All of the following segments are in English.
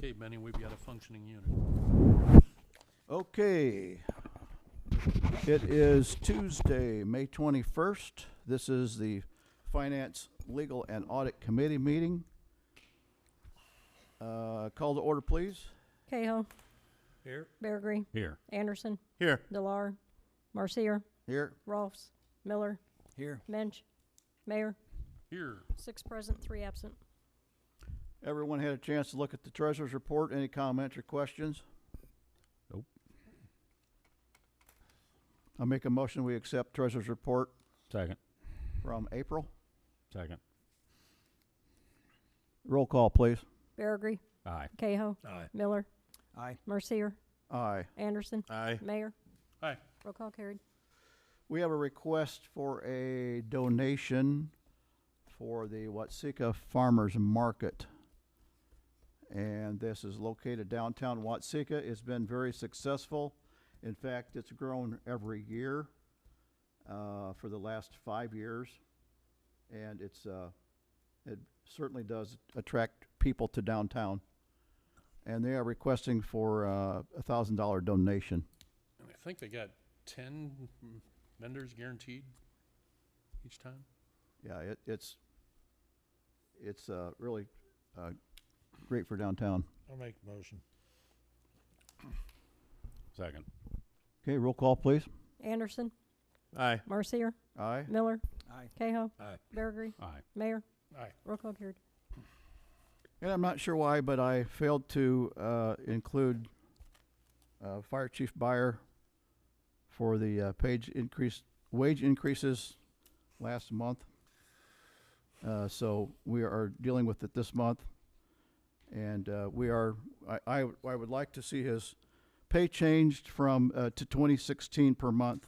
Okay, Benny, we've got a functioning unit. Okay. It is Tuesday, May 21st. This is the Finance, Legal, and Audit Committee meeting. Call to order, please. Cahill. Here. Bergery. Here. Anderson. Here. Delar. Marcier. Here. Rolfs. Miller. Here. Mensch. Mayor. Here. 6 present, 3 absent. Everyone had a chance to look at the treasurer's report. Any comments or questions? Nope. I'll make a motion we accept treasurer's report Second. from April. Second. Roll call, please. Bergery. Aye. Cahill. Aye. Miller. Aye. Marcier. Aye. Anderson. Aye. Mayor. Aye. Roll call carried. We have a request for a donation for the Watsika Farmers Market. And this is located downtown Watsika. It's been very successful. In fact, it's grown every year for the last 5 years. And it certainly does attract people to downtown. And they are requesting for a $1,000 donation. And I think they got 10 vendors guaranteed each time. Yeah, it's really great for downtown. I'll make the motion. Second. Okay, roll call, please. Anderson. Aye. Marcier. Aye. Miller. Aye. Cahill. Aye. Bergery. Aye. Mayor. Aye. Roll call carried. And I'm not sure why, but I failed to include Fire Chief Byer for the wage increases last month. So we are dealing with it this month. And I would like to see his pay changed from to 2016 per month.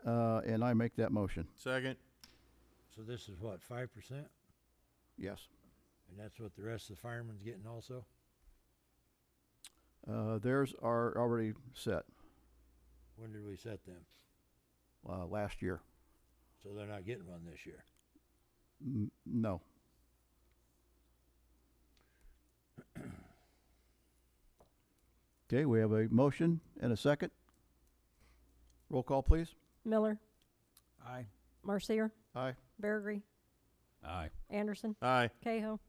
And I make that motion. Second. So this is what, 5%? Yes. And that's what the rest of the firemen's getting also? Theirs are already set When did we set them? last year. So they're not getting one this year? No. Okay, we have a motion and a second. Roll call, please. Miller. Aye. Marcier. Aye. Bergery. Aye. Anderson. Aye. Cahill.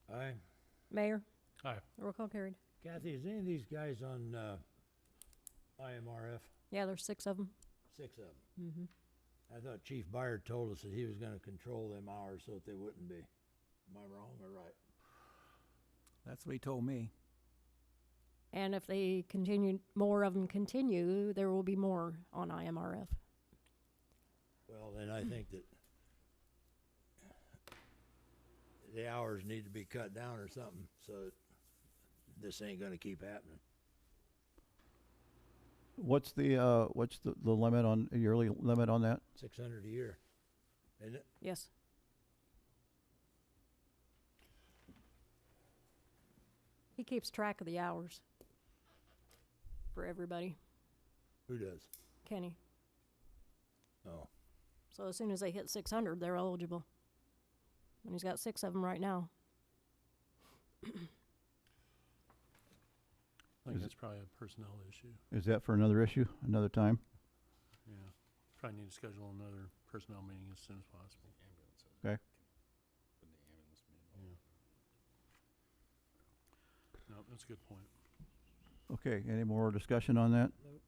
Aye. Mayor. Aye. Roll call carried. Kathy, is any of these guys on IMRF? Yeah, there's 6 of them. 6 of them. Mm-hmm. I thought Chief Byard told us that he was gonna control them hours so that they wouldn't be. Am I wrong or right? That's what he told me. And if they continue, more of them continue, there will be more on IMRF. Well, then I think that the hours need to be cut down or something, so this ain't gonna keep happening. What's the limit on yearly limit on that? 600 a year, isn't it? Yes. He keeps track of the hours for everybody. Who does? Kenny. Oh, So as soon as they hit 600, they're eligible. And he's got 6 of them right now. I think that's probably a personnel issue. Is that for another issue, another time? Yeah. Probably need to schedule another personnel meeting as soon as possible. Okay. Yeah. No, that's a good point. Okay, any more discussion on that? Nope.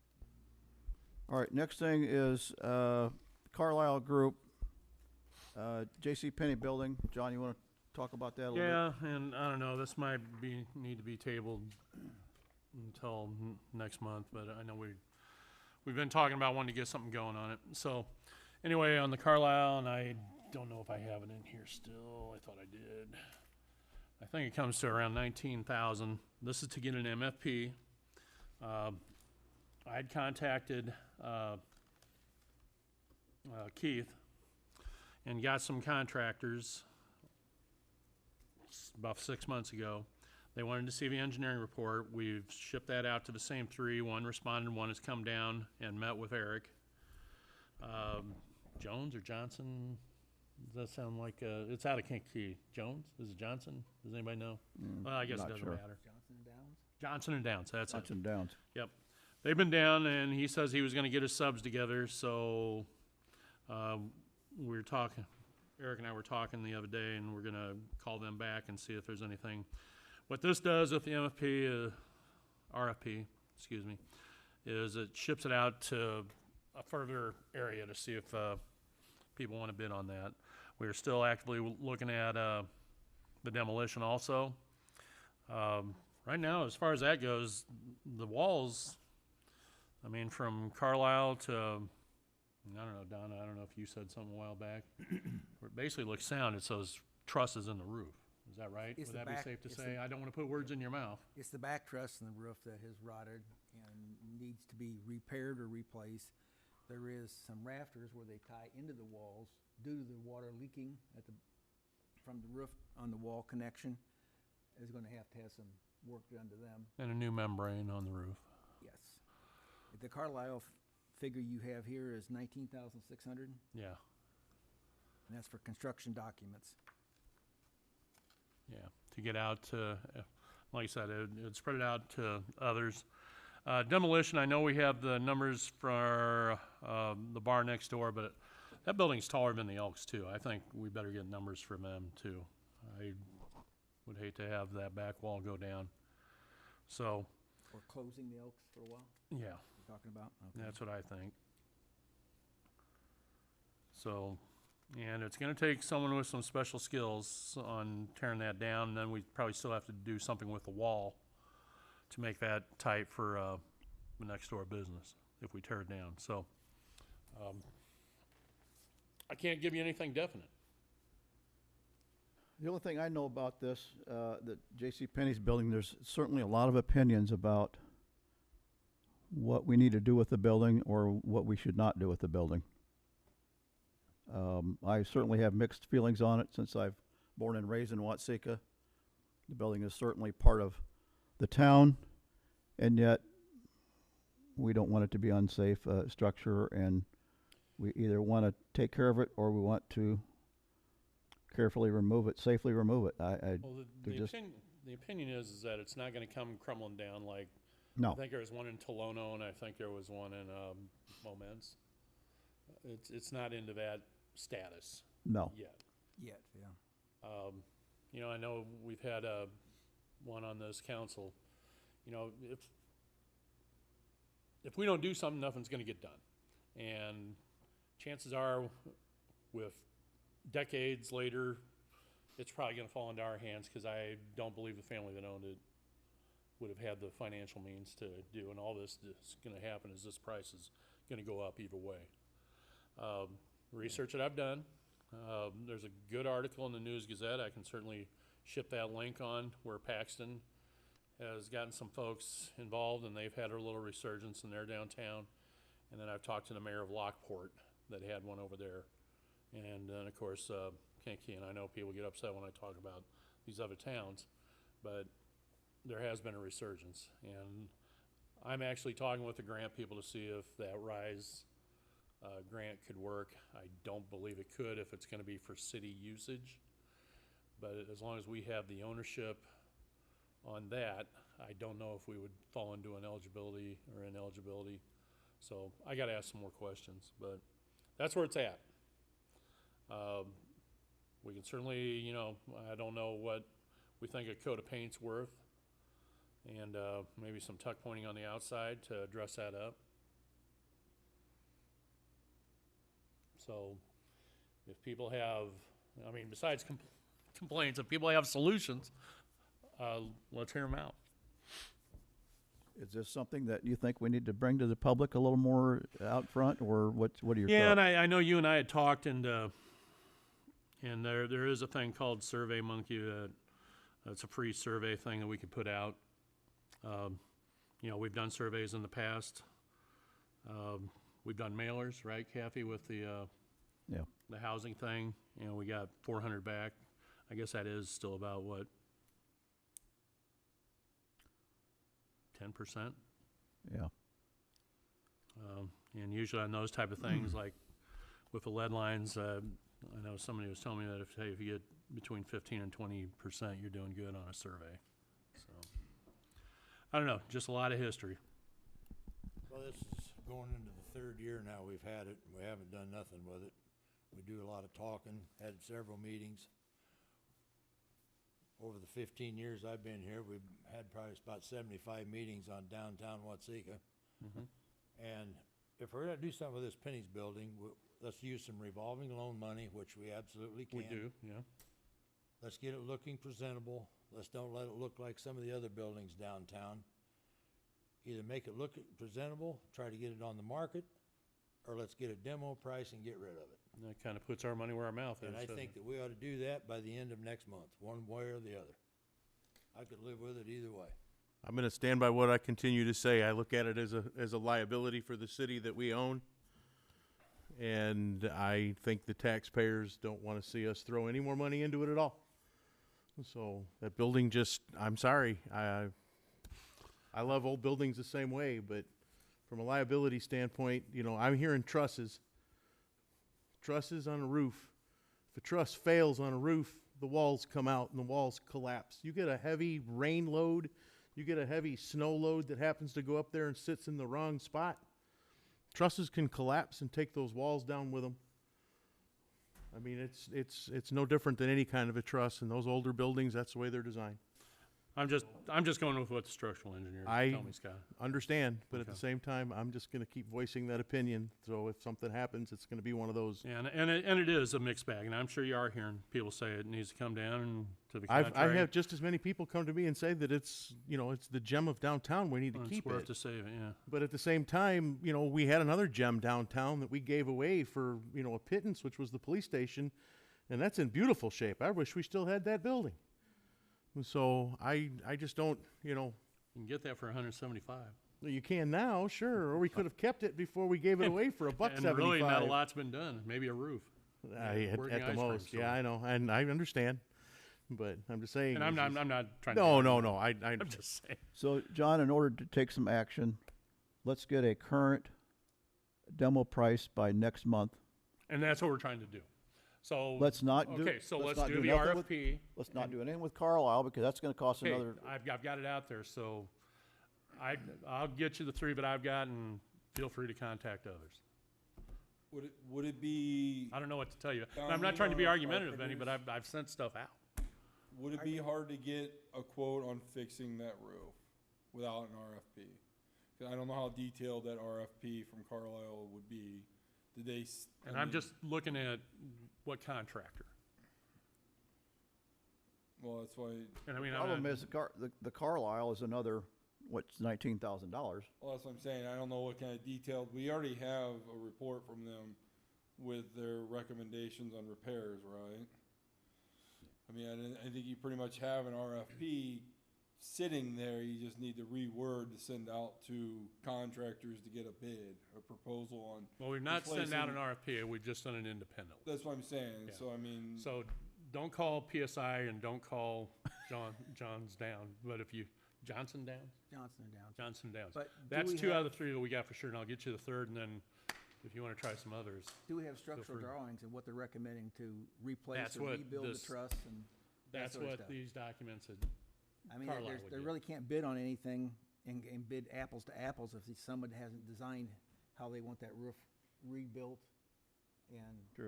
All right, next thing is Carlisle Group, J.C. Penney Building. John, you want to talk about that a little bit? Yeah, and I don't know, this might need to be tabled until next month, but I know we've been talking about wanting to get something going on it. So anyway, on the Carlisle, and I don't know if I have it in here still. I thought I did. I think it comes to around 19,000. This is to get an MFP. I had contacted Keith and got some contractors about 6 months ago. They wanted to see the engineering report. We've shipped that out to the same 3. One responded, one has come down and met with Eric Jones or Johnson. Does that sound like, it's out of Kankakee. Jones? Is it Johnson? Does anybody know? Well, I guess it not doesn't sure. matter. Johnson and Downs, that's it. Ups and downs. Yep. They've been down, and he says he was gonna get his subs together, so, we were talking, Eric and I were talking the other day, and we're gonna call them back and see if there's anything. What this does with the MFP, RFP, excuse me, is it ships it out to a further area to see if, people wanna bid on that. We're still actively looking at, the demolition also. Right now, as far as that goes, the walls, I mean, from Carlisle to, I don't know, Donna, I don't know if you said something a while back. It basically looks sound. It's those trusses in the roof. Is that right? It's Would the that be back- safe to it's say? the- I don't want to put words in your mouth. It's the back truss in the roof that has rotted and needs to be repaired or replaced. There is some rafters where they tie into the walls due to the water leaking from the roof on the wall connection. Is gonna have some work done to them, And a new membrane on the roof. yes. The Carlisle figure you have here is 19,600, Yeah, and that's for construction documents. yeah. To get out to, like I said, it'd spread it out to others. Demolition, I know we have the numbers for, the bar next door, but that building's taller than the Elks too. I think we better get numbers from them too. I would hate to have that back wall go down. So, Or closing the Elks for a while, yeah, you're talking about? Okay. that's what I think. So, and it's gonna take someone with some special skills on tearing that down, and then we probably still have to do something with the wall to make that tight for, the next door business, if we tear it down, so. I can't give you anything definite. The only thing I know about this, that J.C. Penney's building, there's certainly a lot of opinions about what we need to do with the building or what we should not do with the building. I certainly have mixed feelings on it since I've born and raised in Watsika. The building is certainly part of the town, and yet we don't want it to be unsafe structure, and we either want to take care of it or we want to carefully remove it, safely remove it. Well, they're just- the opinion is that it's not gonna come crumbling down like, I No, think there was one in Tolono, and I think there was one in, Moments. It's not into that status no. yet. Yet, yeah. You know, I know we've had, one on this council, you know, if we don't do something, nothing's gonna get done. And chances are, with decades later, it's probably gonna fall into our hands, cause I don't believe the family that owned it would have had the financial means to do, and all this is gonna happen is this price is gonna go up either way. Research that I've done, there's a good article in the News Gazette, I can certainly ship that link on, where Paxton has gotten some folks involved, and they've had a little resurgence in their downtown. And then I've talked to the mayor of Lockport that had one over there. And then, of course, Kankakee, and I know people get upset when I talk about these other towns, but there has been a resurgence. And I'm actually talking with the grant people to see if that RISE grant could work. I don't believe it could if it's gonna be for city usage. But as long as we have the ownership on that, I don't know if we would fall into an eligibility or ineligibility. So I gotta ask some more questions, but that's where it's at. We can certainly, you know, I don't know what we think a coat of paint's worth, and maybe some tuck pointing on the outside to dress that up. So if people have, I mean, besides complaints, if people have solutions, let's hear them out. Is this something that you think we need to bring to the public a little more out front, or what are your Yeah, thoughts? and I know you and I had talked, and there is a thing called Survey Monkey that it's a free survey thing that we could put out. You know, we've done surveys in the past. We've done mailers, right, Kathy, with the Yeah. the housing thing. You know, we got 400 back. I guess that is still about what, 10%? Yeah. And usually on those type of things, like with the lead lines, I know somebody was telling me that if you get between 15 and 20%, you're doing good on a survey. So, I don't know, just a lot of history. Well, this is going into the third year now we've had it, and we haven't done nothing with it. We do a lot of talking, had several meetings. Over the 15 years I've been here, we've had probably about 75 meetings on downtown Watsika. Mhm. And if we're gonna do something with this Penny's building, let's use some revolving loan money, which we absolutely can. We do, yeah. Let's get it looking presentable. Let's don't let it look like some of the other buildings downtown. Either make it look presentable, try to get it on the market, or let's get a demo price and get rid of it. And that kind of puts our money where our mouth is. And I doesn't think it? that we ought to do that by the end of next month, one way or the other. I could live with it either way. I'm going to stand by what I continue to say. I look at it as a liability for the city that we own. And I think the taxpayers don't want to see us throw any more money into it at all. So that building just, I'm sorry. I love old buildings the same way, but from a liability standpoint, you know, I'm hearing trusses. Trusses on a roof. If a truss fails on a roof, the walls come out and the walls collapse. You get a heavy rain load, you get a heavy snow load that happens to go up there and sits in the wrong spot. Trusses can collapse and take those walls down with them. I mean, it's no different than any kind of a truss. In those older buildings, that's the way they're designed. I'm just going with what the structural engineers tell me, Scott. Understand, but at the Okay. same time, I'm just going to keep voicing that opinion. So if something happens, it's going to be one of those. Yeah, and it is a mixed bag, and I'm sure you are hearing people say it needs to come down to the I contrary. have just as many people come to me and say that it's, you know, it's the gem of downtown. We need to Well, keep it's worth it. to save it, yeah. But at the same time, you know, we had another gem downtown that we gave away for, you know, a pittance, which was the police station, and that's in beautiful shape. I wish we still had that building. And so I just don't, you know, You can get that for 175. you can now, sure, or we could have kept it before we gave it away for $1.75. And really, not a lot's been done. Maybe a roof. At working the ice cream most, store. yeah, I know, and I understand, but I'm just saying. And I'm this is- not trying No, to. no. I I'm just saying. So, John, in order to take some action, let's get a current demo price by next month. And that's what we're trying to do. So Let's not do. okay, so let's not do the nothing with- RFP. Let's not do anything with Carlisle because that's gonna cost Okay, another. I've got it out there, so I'll get you the three that I've got, and feel free to contact others. Would it be, I don't know what to tell you. And I'm Down not trying to be here, argumentative, Benny, but carpenters. I've sent stuff out. would it be hard to get a quote on fixing that roof without an RFP? 'Cause I don't know how detailed that RFP from Carlisle would be. Did they? And I'm just looking at what contractor. Well, that's why, And I mean, Problem is, the Carlisle is another, what's $19,000. well, that's what I'm saying. I don't know what kind of detailed, we already have a report from them with their recommendations on repairs, right? I mean, I think you pretty much have an RFP sitting there. You just need to reword to send out to contractors to get a bid, a proposal on. well, we've not sent out an replacing- RFP. We've just done it independently. That's what I'm saying. Yeah. So, I mean. So don't call PSI and don't call John's Down. But if you, Johnson Downs? Johnson and Downs. Johnson Downs. But do That's we two have- out of the three that we got for sure, and I'll get you the third, and then if you want to try some others. Do we have structural free. drawings and what they're recommending to replace That's or what rebuild the this- truss and that That's sort of what stuff? these documents had. I mean, Carlisle there's, would they get. really can't bid on anything and bid apples to apples if someone hasn't designed how they want that roof rebuilt and. True.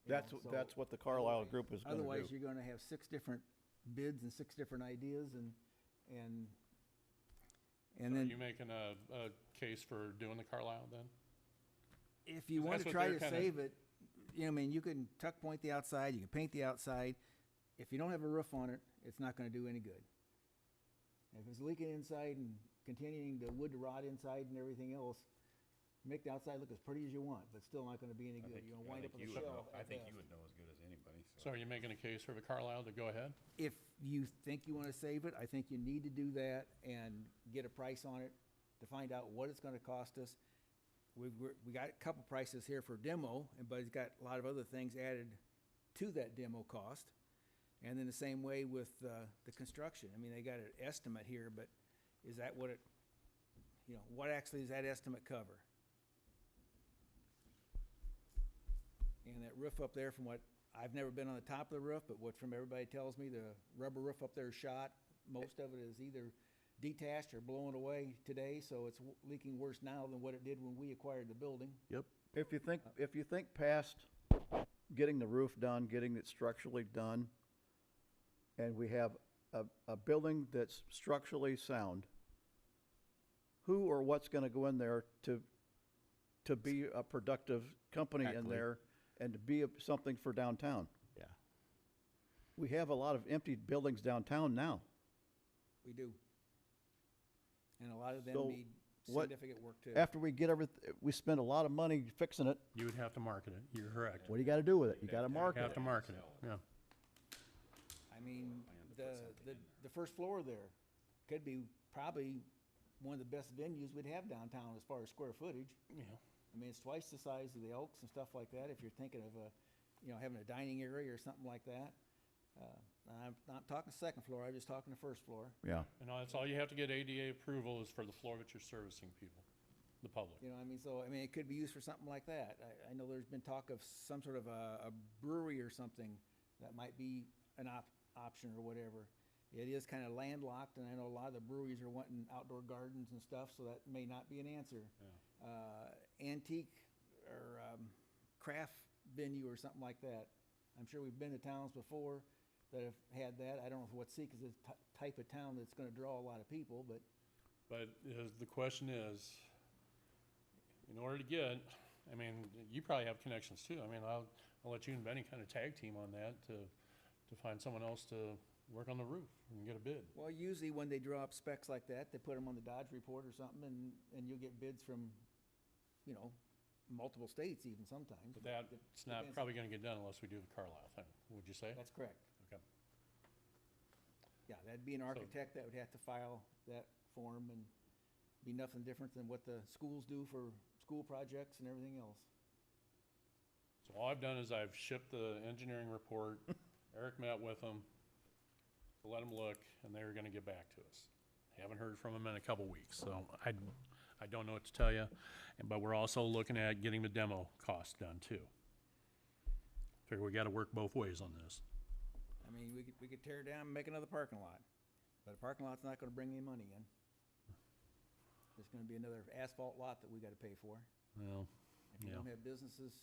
you know, That's so what the Carlisle group is gonna do. Otherwise, you're gonna have 6 different bids and 6 different ideas and So then. are you making a case for doing the Carlisle then? If you 'Cause want that's to what try they're to kinda- save it, you know, I mean, you can tuck point the outside, you can paint the outside. If you don't have a roof on it, it's not gonna do any good. If it's leaking inside and continuing the wood to rot inside and everything else, make the outside look as pretty as you want, but still not gonna be any good. You're gonna wind up with a shell. I at think best. you would know as good as anybody. So are you making a case for the Carlisle to go ahead? If you think you wanna save it, I think you need to do that and get a price on it to find out what it's gonna cost us. We got a couple prices here for demo, but it's got a lot of other things added to that demo cost. And then the same way with the construction. I mean, they got an estimate here, but is that what it, you know, what actually does that estimate cover? And that roof up there, from what, I've never been on the top of the roof, but what from everybody tells me, the rubber roof up there is shot. Most of it is either detached or blown away today, so it's leaking worse now than what it did when we acquired the building. Yep. If you think past getting the roof done, getting it structurally done, and we have a building that's structurally sound, who or what's gonna go in there to be a productive company in Exactly. there and to be something for downtown? Yeah. We have a lot of empty buildings downtown now. We do. And a lot of them So need what- significant work too. After we get we spend a lot of money fixing it, You would have to market it, you're correct. what do you gotta do with it? You gotta You market have it. to market it, yeah. I mean, the first floor there could be probably one of the best venues we'd have downtown as far as square footage. Yeah. I mean, it's twice the size of the Elks and stuff like that, if you're thinking of having a dining area or something like that. I'm not talking second floor, I'm just talking the first floor. Yeah. And that's all you have to get ADA approval is for the floor that you're servicing people, the public. You know, it could be used for something like that. I know there's been talk of some sort of a brewery or something that might be an option or whatever. It is kind of landlocked, and I know a lot of the breweries are wanting outdoor gardens and stuff, so that may not be an answer. Antique or craft venue or something like that. I'm sure we've been to towns before that have had that. I don't know if Watsika is the type of town that's gonna draw a lot of people, but But the question is, in order to get, I mean, you probably have connections too. I mean, I'll let you and Benny kind of tag team on that to find someone else to work on the roof and get a bid. well, usually when they draw up specs like that, they put them on the Dodge report or something, and you'll get bids from, multiple states even sometimes. But that's not Depends. probably gonna get done unless we do the Carlisle thing, would you say? That's correct. Okay. Yeah, that'd be an architect that would have to file that form and be nothing different than what the schools do for school projects and everything else. So all I've done is I've shipped the engineering report. Eric met with them to let them look, and they were gonna get back to us. Haven't heard from them in a couple weeks, so I don't know what to tell you. But we're also looking at getting the demo cost done too. Figure we gotta work both ways on this. I mean, we could tear it down and make another parking lot, but a parking lot's not gonna bring any money in. It's gonna be another asphalt lot that we gotta pay for. Well, If you Yeah. don't have businesses,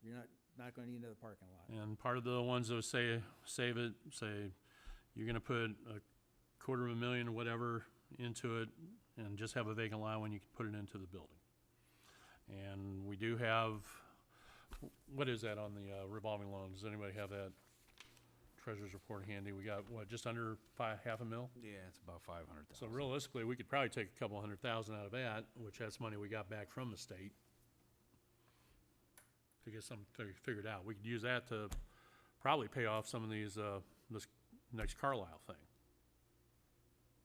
you're not gonna need another parking lot. and part of the ones that say, save it, say, you're gonna put $250,000 or whatever into it and just have a vacant lot when you can put it into the building. And we do have, what is that on the revolving loan? Does anybody have that treasurer's report handy? We got, what, just under half a mil? Yeah, it's about 500,000. So realistically, we could probably take a couple $100,000 out of that, which that's money we got back from the state to get something figured out. We could use that to probably pay off some of these, this next Carlisle thing.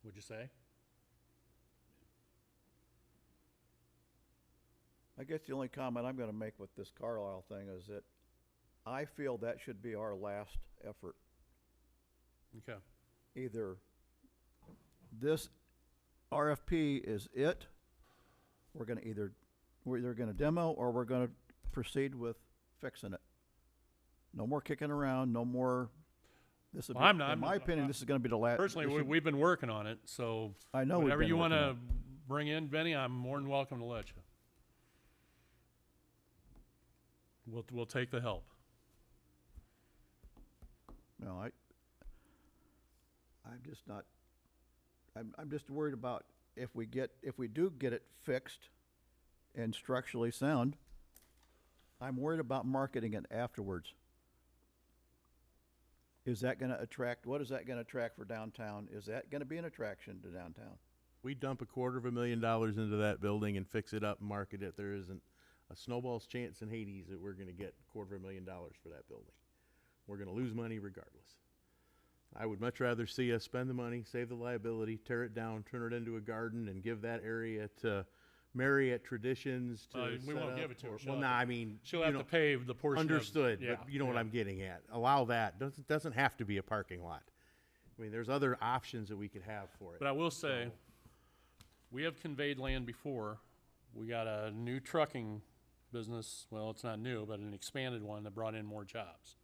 Would you say? I guess the only comment I'm gonna make with this Carlisle thing is that I feel that should be our last effort. Okay. Either this RFP is it, we're either gonna demo or we're gonna proceed with fixing it. No more kicking around, no more, this would Well, be, I'm not- in my opinion, this is gonna be the last. Personally, we've been working on it, so I know we've whatever been you working wanna on bring in, Benny, I'm more than welcome to let you. We'll take the help. No, I'm just not, I'm just worried about if we do get it fixed and structurally sound, I'm worried about marketing it afterwards. Is that gonna attract, what is that gonna attract for downtown? Is that gonna be an attraction to downtown? We dump $250,000 into that building and fix it up and market it. There isn't a snowball's chance in Hades that we're gonna get $250,000 for that building. We're gonna lose money regardless. I would much rather see us spend the money, save the liability, tear it down, turn it into a garden, and give that area to Marriott Traditions to We set won't up, give it to her. or- She'll Well, have nah, to- I mean, She'll you have know, to pave the portion of. understood, Yeah, but you know what yeah. I'm getting at. Allow that. Doesn't have to be a parking lot. I mean, there's other options that we could have for it. But I will say, we have conveyed land before. We got a new trucking business, well, it's not new, but an expanded one that brought in more jobs.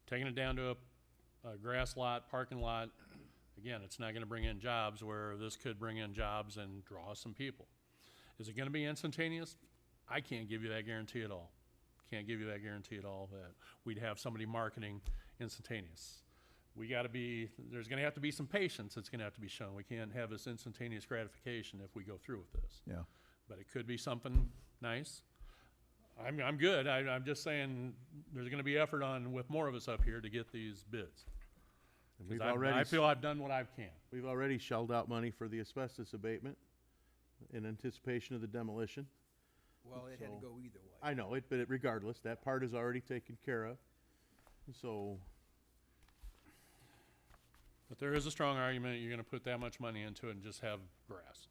Taking it down to a grass lot, parking lot, again, it's not gonna bring in jobs where this could bring in jobs and draw some people. Is it gonna be instantaneous? I can't give you that guarantee at all. Can't give you that guarantee at all that we'd have somebody marketing instantaneous. We gotta be, there's gonna have to be some patience that's gonna have to be shown. We can't have this instantaneous gratification if we go through with this. Yeah. But it could be something nice. I'm good. I'm just saying there's gonna be effort on, with more of us up here to get these bids. And 'Cause we've already, I feel I've done what I can. we've already shelled out money for the asbestos abatement in anticipation of the demolition. Well, it had to So- go either way. I know it, but regardless, that part is already taken care of. So, But there is a strong argument you're gonna put that much money into it and just have grass.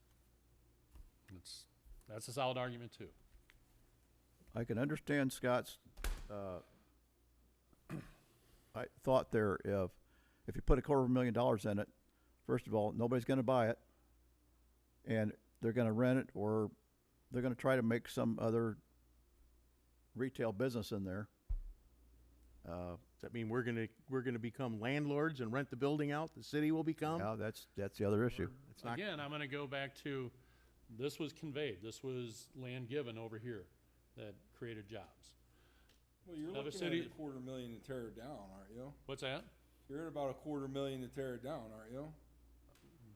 That's a solid argument too. I can understand Scott's, I thought there, if you put $250,000 in it, first of all, nobody's gonna buy it. And they're gonna rent it, or they're gonna try to make some other retail business in there. does that mean we're gonna become landlords and rent the building out? The city will become? Yeah, that's the other issue. It's not, Again, I'm gonna go back to, this was conveyed, this was land given over here that created jobs. Well, you're Another looking city- at $250,000 to tear it down, aren't you? What's that? You're at about $250,000 to tear it down, aren't you?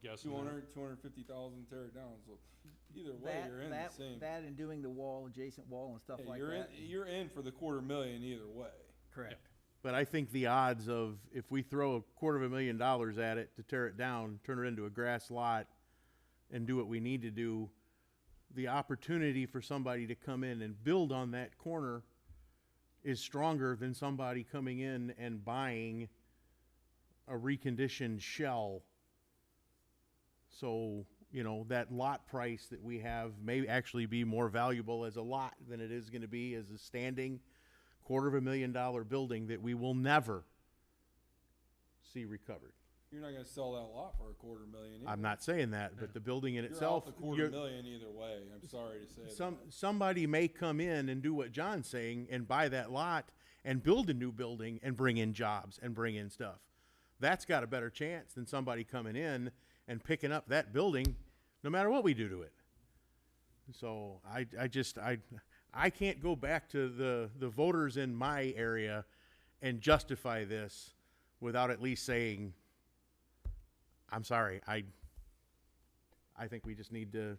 Guessing. 250,000 to tear it down, so either way, That, you're in the that, same. that and doing the wall, adjacent wall and stuff Yeah, like you're in, that. you're in for the $250,000 either way. Correct. but I think the odds of, if we throw $250,000 at it to tear it down, turn it into a grass lot, and do what we need to do, the opportunity for somebody to come in and build on that corner is stronger than somebody coming in and buying a reconditioned shell. So, you know, that lot price that we have may actually be more valuable as a lot than it is gonna be as a standing $250,000 building that we will never see recovered. You're not gonna sell that lot for $250,000 either. I'm not saying that, but the building in You're itself, out the $250,000 either way, I'm sorry to say that. somebody may come in and do what John's saying and buy that lot and build a new building and bring in jobs and bring in stuff. That's got a better chance than somebody coming in and picking up that building, no matter what we do to it. So I can't go back to the voters in my area and justify this without at least saying, I'm sorry, I think we just need to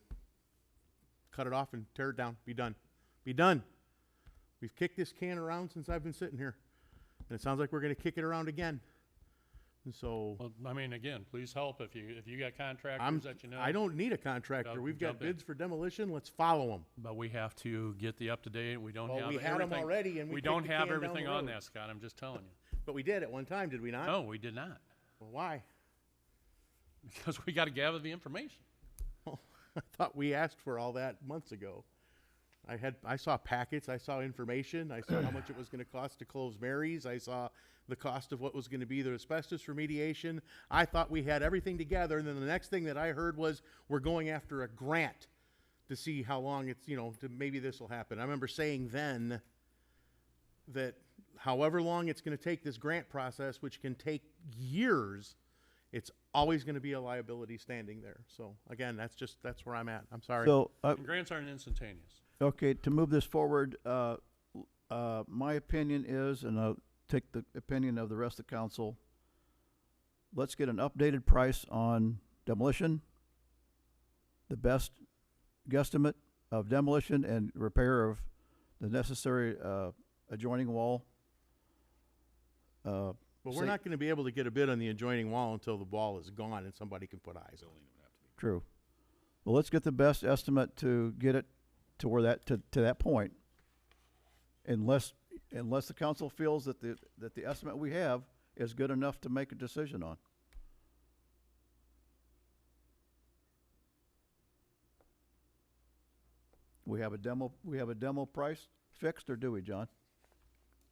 cut it off and tear it down. Be done. Be done. We've kicked this can around since I've been sitting here. And it sounds like we're going to kick it around again. And so Well, I mean, again, please help if you got contractors that you know. I don't need a contractor. Jump- We've got jump in. bids for demolition. Let's follow them. But we have to get the up to date. We don't Well, have we had 'em everything. already and we We kicked don't the have can down everything the on road. that, Scott. I'm just telling you. But we did at one time, did we not? No, we did not. Well, why? Because we got to gather the information. I thought we asked for all that months ago. I saw packets, I saw information, I saw how much it was gonna cost to close Mary's, I saw the cost of what was gonna be the asbestos remediation. I thought we had everything together, and then the next thing that I heard was, we're going after a grant to see how long it's, maybe this will happen. I remember saying then that however long it's gonna take this grant process, which can take years, it's always gonna be a liability standing there. So again, that's where I'm at. I'm sorry. So, And grants aren't instantaneous. okay, to move this forward, my opinion is, and I'll take the opinion of the rest of the council, let's get an updated price on demolition, the best guesstimate of demolition and repair of the necessary adjoining wall. But we're Say- not gonna be able to get a bid on the adjoining wall until the wall is gone and somebody can put eyes on it. True. Well, let's get the best estimate to get it to where to that point. Unless the council feels that the estimate we have is good enough to make a decision on. We have a demo price fixed, or do we, John?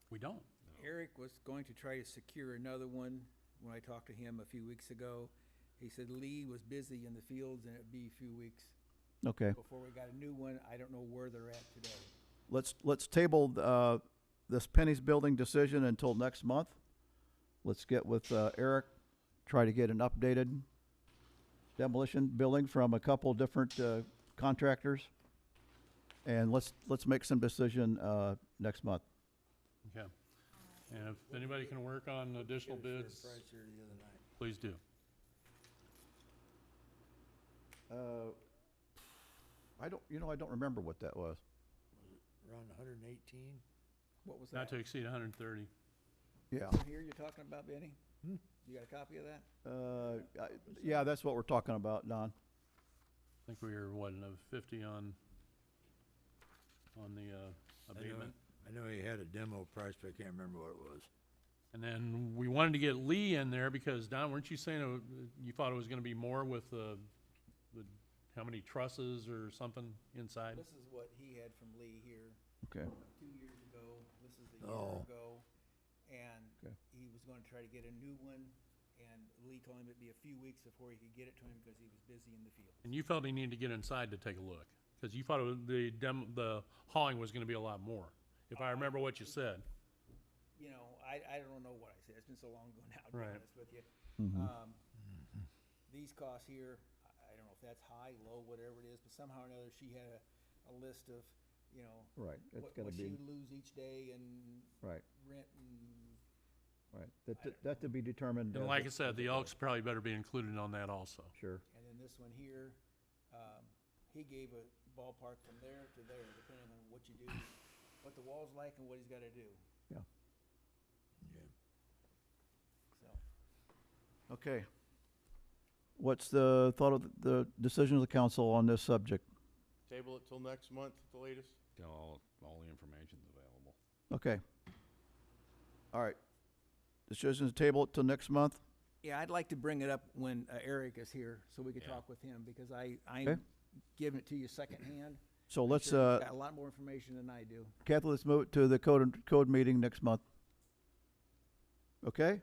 We don't. Eric was going to try to secure another one when I talked to him a few weeks ago. He said Lee was busy in the fields and it'd be a few weeks Okay. before we got a new one. I don't know where they're at today. let's table, this Penny's building decision until next month. Let's get with, Eric, try to get an updated demolition billing from a couple different, contractors. And let's make some decision, next month. Okay. And if anybody can work on additional bids, Price here the other night. please do. I don't remember what that was. Around 118. What was Not that? to exceed 130. Yeah. Here you're talking about, Benny? Hmm. You got a copy of that? Yeah, that's what we're talking about, Don. I think we were, what, another 50 on the abatement. I know he had a demo price, but I can't remember what it was. And then we wanted to get Lee in there because, Don, weren't you saying you thought it was gonna be more with the how many trusses or something inside? This is what he had from Lee here Okay. 2 years ago. This is a year Oh. ago. And Okay. he was gonna try to get a new one, and Lee told him it'd be a few weeks before he could get it to him because he was busy in the field. And you felt he needed to get inside to take a look, because you thought it was the hauling was gonna be a lot more, if I remember what you said. You know, I don't know what I said. It's been so long ago now, to be Right. honest with you. Mhm. These costs here, I don't know if that's high, low, whatever it is, but somehow or another, she had a list of, you know, Right, it's what gotta she be, would lose each day and right, rent and, right. That to be determined. And as like it- I said, as the it Elks goes. probably better be included on that also. Sure. and then this one here, he gave a ballpark from there to there, depending on what you do, what the wall's like and what he's gotta do, Yeah. Yeah. so. Okay. What's the thought of the decision of the council on this subject? Table it till next month at the latest. All the information's available. Okay. All right. Decision to table it till next month? Yeah, I'd like to bring it up when Eric is here, so we could Yeah. talk with him, because I'm Okay. giving it to you secondhand. So I'm let's, sure he's got a lot more information than I do. Kathy, let's move it to the code meeting next month. Okay?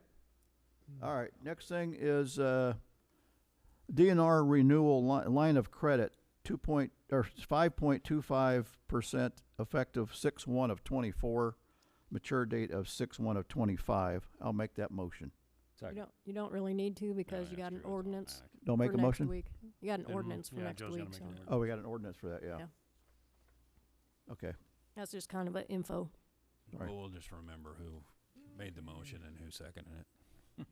All right, next thing is, DNR renewal line of credit, 5.25% effective 6/1 of 24, mature date of 6/1 of 25. I'll make that motion. You don't really need to because you that's got an true, it's ordinance automatic. Don't make for a next motion? week. You got an And, ordinance for yeah, next Joe's gotta week, make so an ordinance. Oh, we got an ordinance for that, yeah. Yeah. Okay, that's just kind of an info. Right. We'll just remember who made the motion and who seconded it.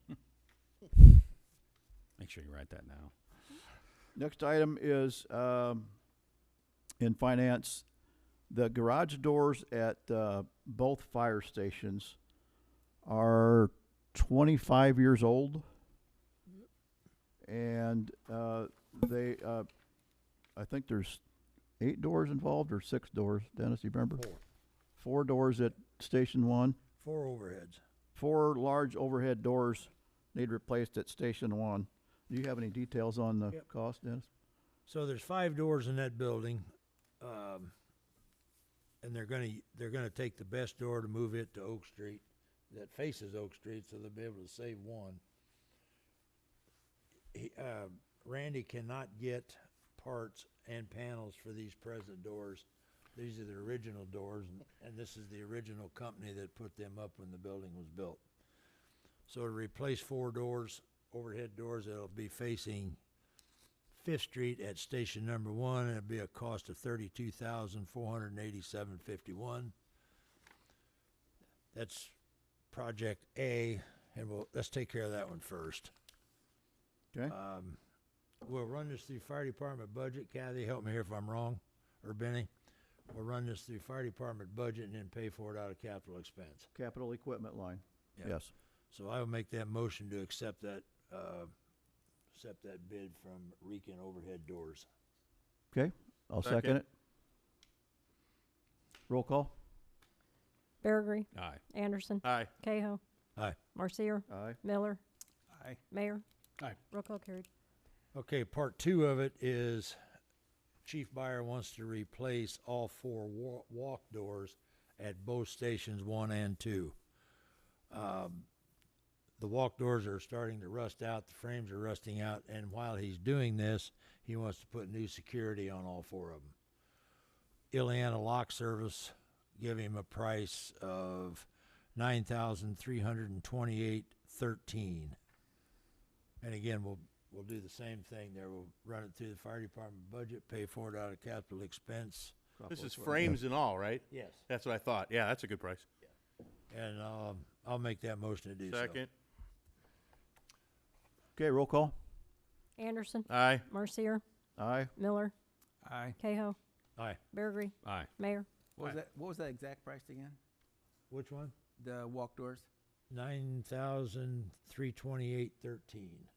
Make sure you write that down. next item is, in finance, the garage doors at, both fire stations are 25 years old. And, they, I think there's 8 doors involved or 6 doors, Dennis, you remember? 4 doors at Station 1. 4 overheads. 4 large overhead doors need replaced at Station 1. Do you have any details on the Yep. cost, Dennis? So there's 5 doors in that building, and they're gonna take the best door to move it to Oak Street, that faces Oak Street, so they'll be able to save one. Randy cannot get parts and panels for these present doors. These are the original doors, and this is the original company that put them up when the building was built. So to replace 4 doors, overhead doors, that'll be facing Fifth Street at Station Number 1, and it'll be a cost of $32,487.51. That's Project A, and let's take care of that one first. Okay? We'll run this through fire department budget. Kathy, help me here if I'm wrong, or Benny. We'll run this through fire department budget and then pay for it out of capital expense. Capital equipment line. Yeah. Yes. So I will make that motion to accept that bid from Rican Overhead Doors. Okay, I'll second Second. it. Roll call? Bergery, Aye. Anderson, Aye. Cahill. Aye. Marcier, Aye. Miller, Aye. Mayor. Aye. Roll call carried. Okay, part 2 of it is Chief Buyer wants to replace all 4 walk doors at both stations 1 and 2. The walk doors are starting to rust out, the frames are rusting out, and while he's doing this, he wants to put new security on all 4 of them. Ileana Lock Service give him a price of $9,328.13. And again, we'll do the same thing there. We'll run it through the fire department budget, pay for it out of capital expense. This is frames and all, right? Yes. That's what I thought. Yeah, that's a good price. And I'll make that motion to do so. Second. Okay, roll call. Anderson, Aye. Marcier, Aye. Miller, Aye. Cahill, Aye. Beargree, Aye. Mayor. What was that exact price again? Which one? The walk doors? $9,328.13.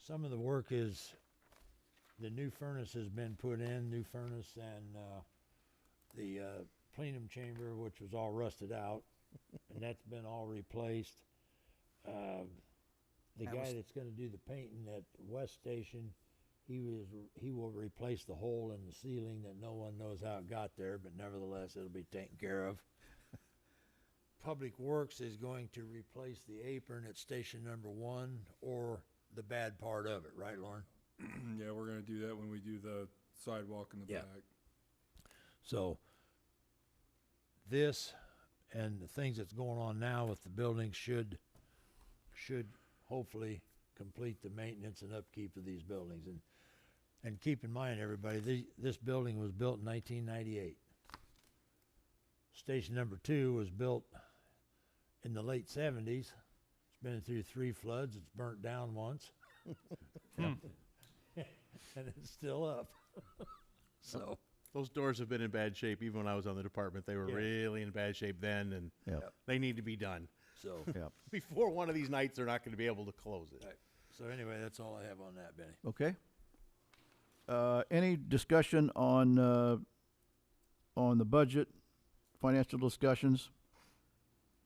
Some of the work is, the new furnace has been put in, new furnace, and the plenum chamber, which was all rusted out, and that's been all replaced. The That guy was- that's gonna do the painting at West Station, he will replace the hole in the ceiling that no one knows how it got there, but nevertheless, it'll be taken care of. Public Works is going to replace the apron at station number 1 or the bad part of it, right, Lauren? Yeah, we're gonna do that when we do the sidewalk in the Yeah. back. So this and the things that's going on now with the building should hopefully complete the maintenance and upkeep of these buildings. And keep in mind, everybody, this building was built in 1998. Station number 2 was built in the late 70s. It's been through 3 floods. It's burnt down once. And it's still up. So, Those doors have been in bad shape. Even when I was on the department, they were Yeah. really in bad shape then, and Yep. they need to be done. so, Yep. Before one of these nights, they're not going to be able to close it. so anyway, that's all I have on that, Benny. Okay. Any discussion on the budget, financial discussions?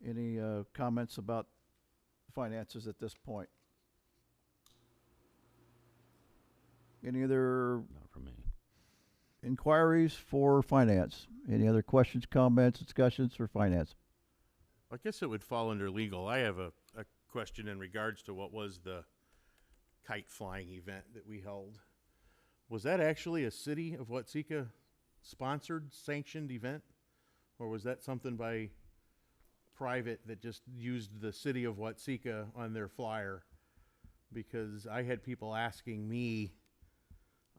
Any comments about finances at this point? Any other Not from me. inquiries for finance? Any other questions, comments, discussions for finance? I guess it would fall under legal. I have a question in regards to what was the kite flying event that we held. Was that actually a city of Watsika sponsored, sanctioned event? Or was that something by private that just used the city of Watsika on their flyer? Because I had people asking me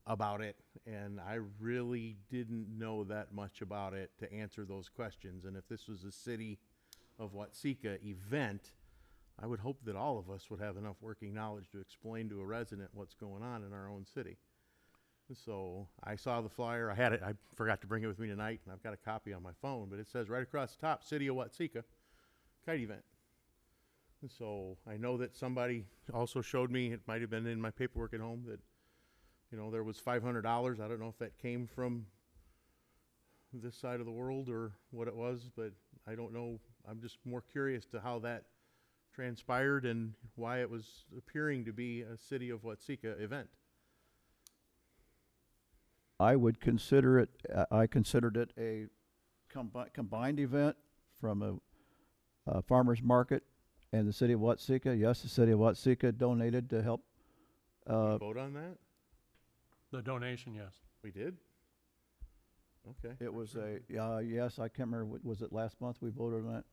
about it, and I really didn't know that much about it to answer those questions. And if this was a city of Watsika event, I would hope that all of us would have enough working knowledge to explain to a resident what's going on in our own city. So I saw the flyer. I had it. I forgot to bring it with me tonight, and I've got a copy on my phone. But it says right across the top, City of Watsika, kite event. And so I know that somebody also showed me, it might have been in my paperwork at home, that, you know, there was $500. I don't know if that came from this side of the world or what it was, but I don't know. I'm just more curious to how that transpired and why it was appearing to be a City of Watsika event. I would consider it, I considered it a combined event from a farmer's market and the city of Watsika. Yes, the city of Watsika donated to help. Did we vote on that? The donation, yes. We did? Okay. It was yes, I can't remember, was it last month we voted on it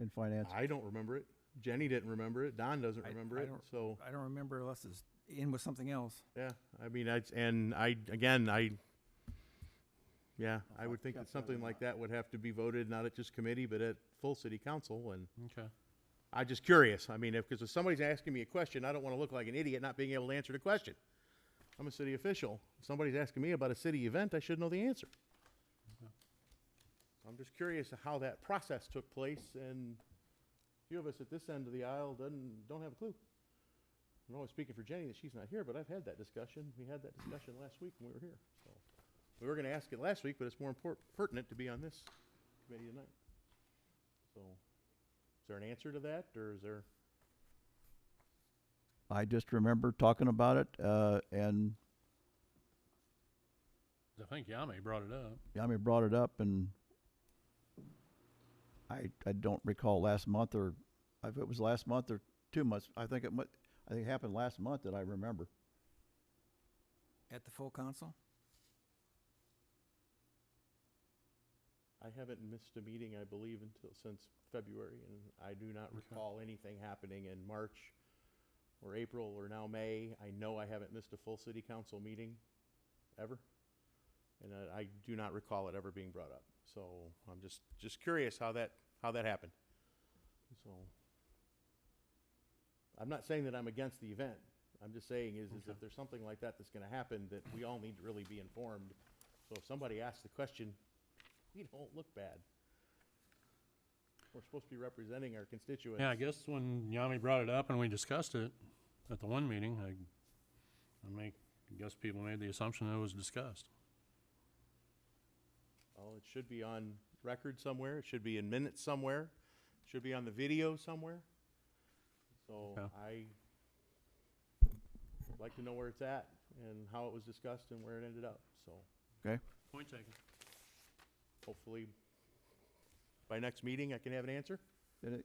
in finance? I don't remember it. Jenny didn't remember it. Don doesn't I- remember I it. don't- So, I don't remember unless it's in with something else. yeah, I mean, I would think that something like that would have to be voted not at just committee, but at full city council. And Okay. I'm just curious. I mean, because if somebody's asking me a question, I don't want to look like an idiot not being able to answer the question. I'm a city official. If somebody's asking me about a city event, I should know the answer. I'm just curious how that process took place, and a few of us at this end of the aisle don't have a clue. I'm always speaking for Jenny that she's not here, but I've had that discussion. We had that discussion last week when we were here. So we were going to ask it last week, but it's more pertinent to be on this committee tonight. So is there an answer to that, or is there? I just remember talking about it, and I think Yami brought it up. Yami brought it up, and I don't recall last month or if it was last month or 2 months. I think it happened last month that I remember. At the full council? I haven't missed a meeting, I believe, since February, and I do not recall anything happening in March or April or now May. I know I haven't missed a full city council meeting ever, and I do not recall it ever being brought up. So I'm just curious how that happened. So I'm not saying that I'm against the event. I'm just saying is if there's something like that that's going to happen, that we all need to really be informed. So if somebody asks the question, we don't look bad. We're supposed to be representing our constituents. Yeah, I guess when Yami brought it up and we discussed it at the one meeting, I guess people made the assumption that it was discussed. Well, it should be on record somewhere. It should be in minutes somewhere. It should be on the video somewhere. So Okay. I would like to know where it's at and how it was discussed and where it ended up. So Point taken. hopefully by next meeting I can have an answer. Did it,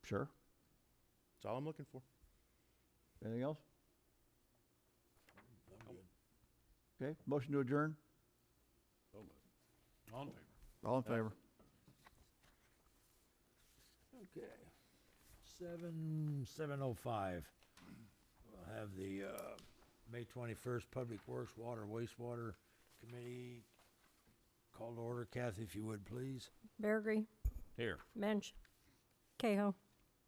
sure. That's all I'm looking for. Anything else? I'm good. Okay, motion to adjourn. All in favor? All in favor? Okay. 7:05. We'll have the May 21st Public Works Water Wastewater Committee called to order. Kathy, if you would, please. Bergery, Here. Mensch, Cahill,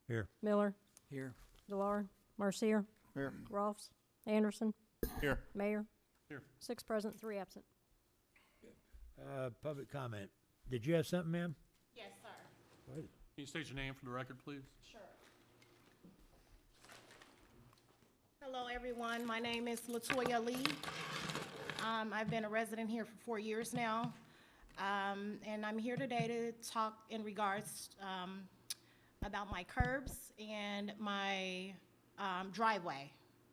Here. Miller, Here. Delar, Marcia, Here. Rolfs, Anderson, Here. Mayor. Here. 6 present, 3 absent. Public comment. Did you have something, ma'am? Yes, sir. Go ahead. Can you state your name for the record, please? Sure. Hello, everyone. My name is LaToya Lee. I've been a resident here for 4 years now. And I'm here today to talk in regards about my curbs and my driveway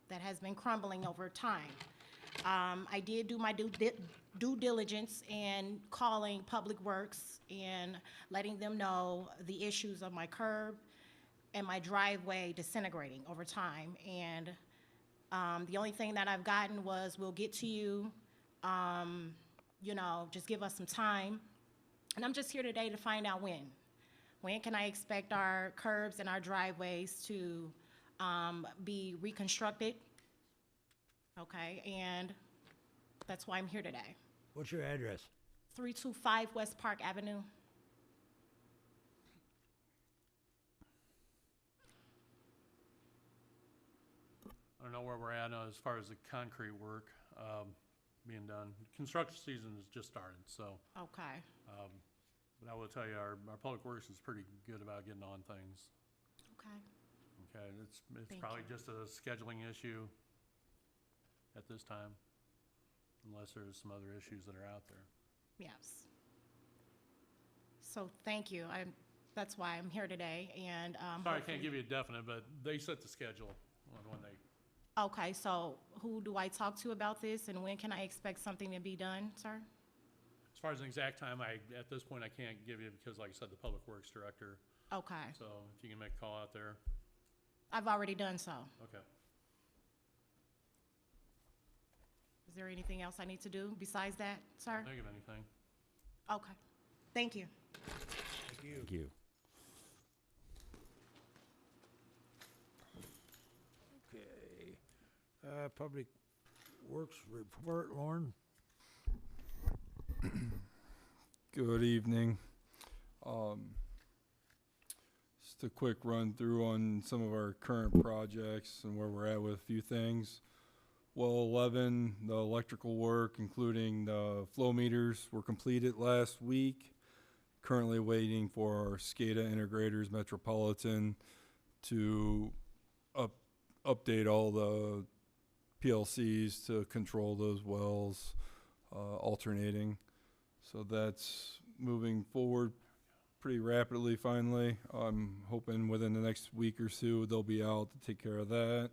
that has been crumbling over time. I did do my due diligence in calling Public Works and letting them know the issues of my curb and my driveway disintegrating over time. And the only thing that I've gotten was, we'll get to you, just give us some time. And I'm just here today to find out when. When can I expect our curbs and our driveways to be reconstructed? Okay, and that's why I'm here today. What's your address? 325 West Park Avenue. I don't know where we're at as far as the concrete work being done. Construction season has just started, so. Okay, But I will tell you, our Public Works is pretty good about getting on things. okay, Okay, it's Thank probably you. just a scheduling issue at this time, unless there's some other issues that are out there. yes. So, thank you. That's why I'm here today, and Sorry, I can't hopefully- give you a definite, but they set the schedule when they, Okay, so who do I talk to about this, and when can I expect something to be done, sir? as far as an exact time, at this point, I can't give you, because like I said, the Public Works Director, Okay, so if you can make a call out there, I've already done so. okay. Is there anything else I need to do besides that, sir? Think of anything. Okay, thank you. Thank you. Thank you. Okay. Public Works report, Lauren? Good evening. Just a quick run through on some of our current projects and where we're at with a few things. Well, 11, the electrical work, including the flow meters, were completed last week. Currently waiting for our SCADA integrators, Metropolitan, to update all the PLCs to control those wells, alternating. So that's moving forward pretty rapidly finally. I'm hoping within the next week or two they'll be out to take care of that.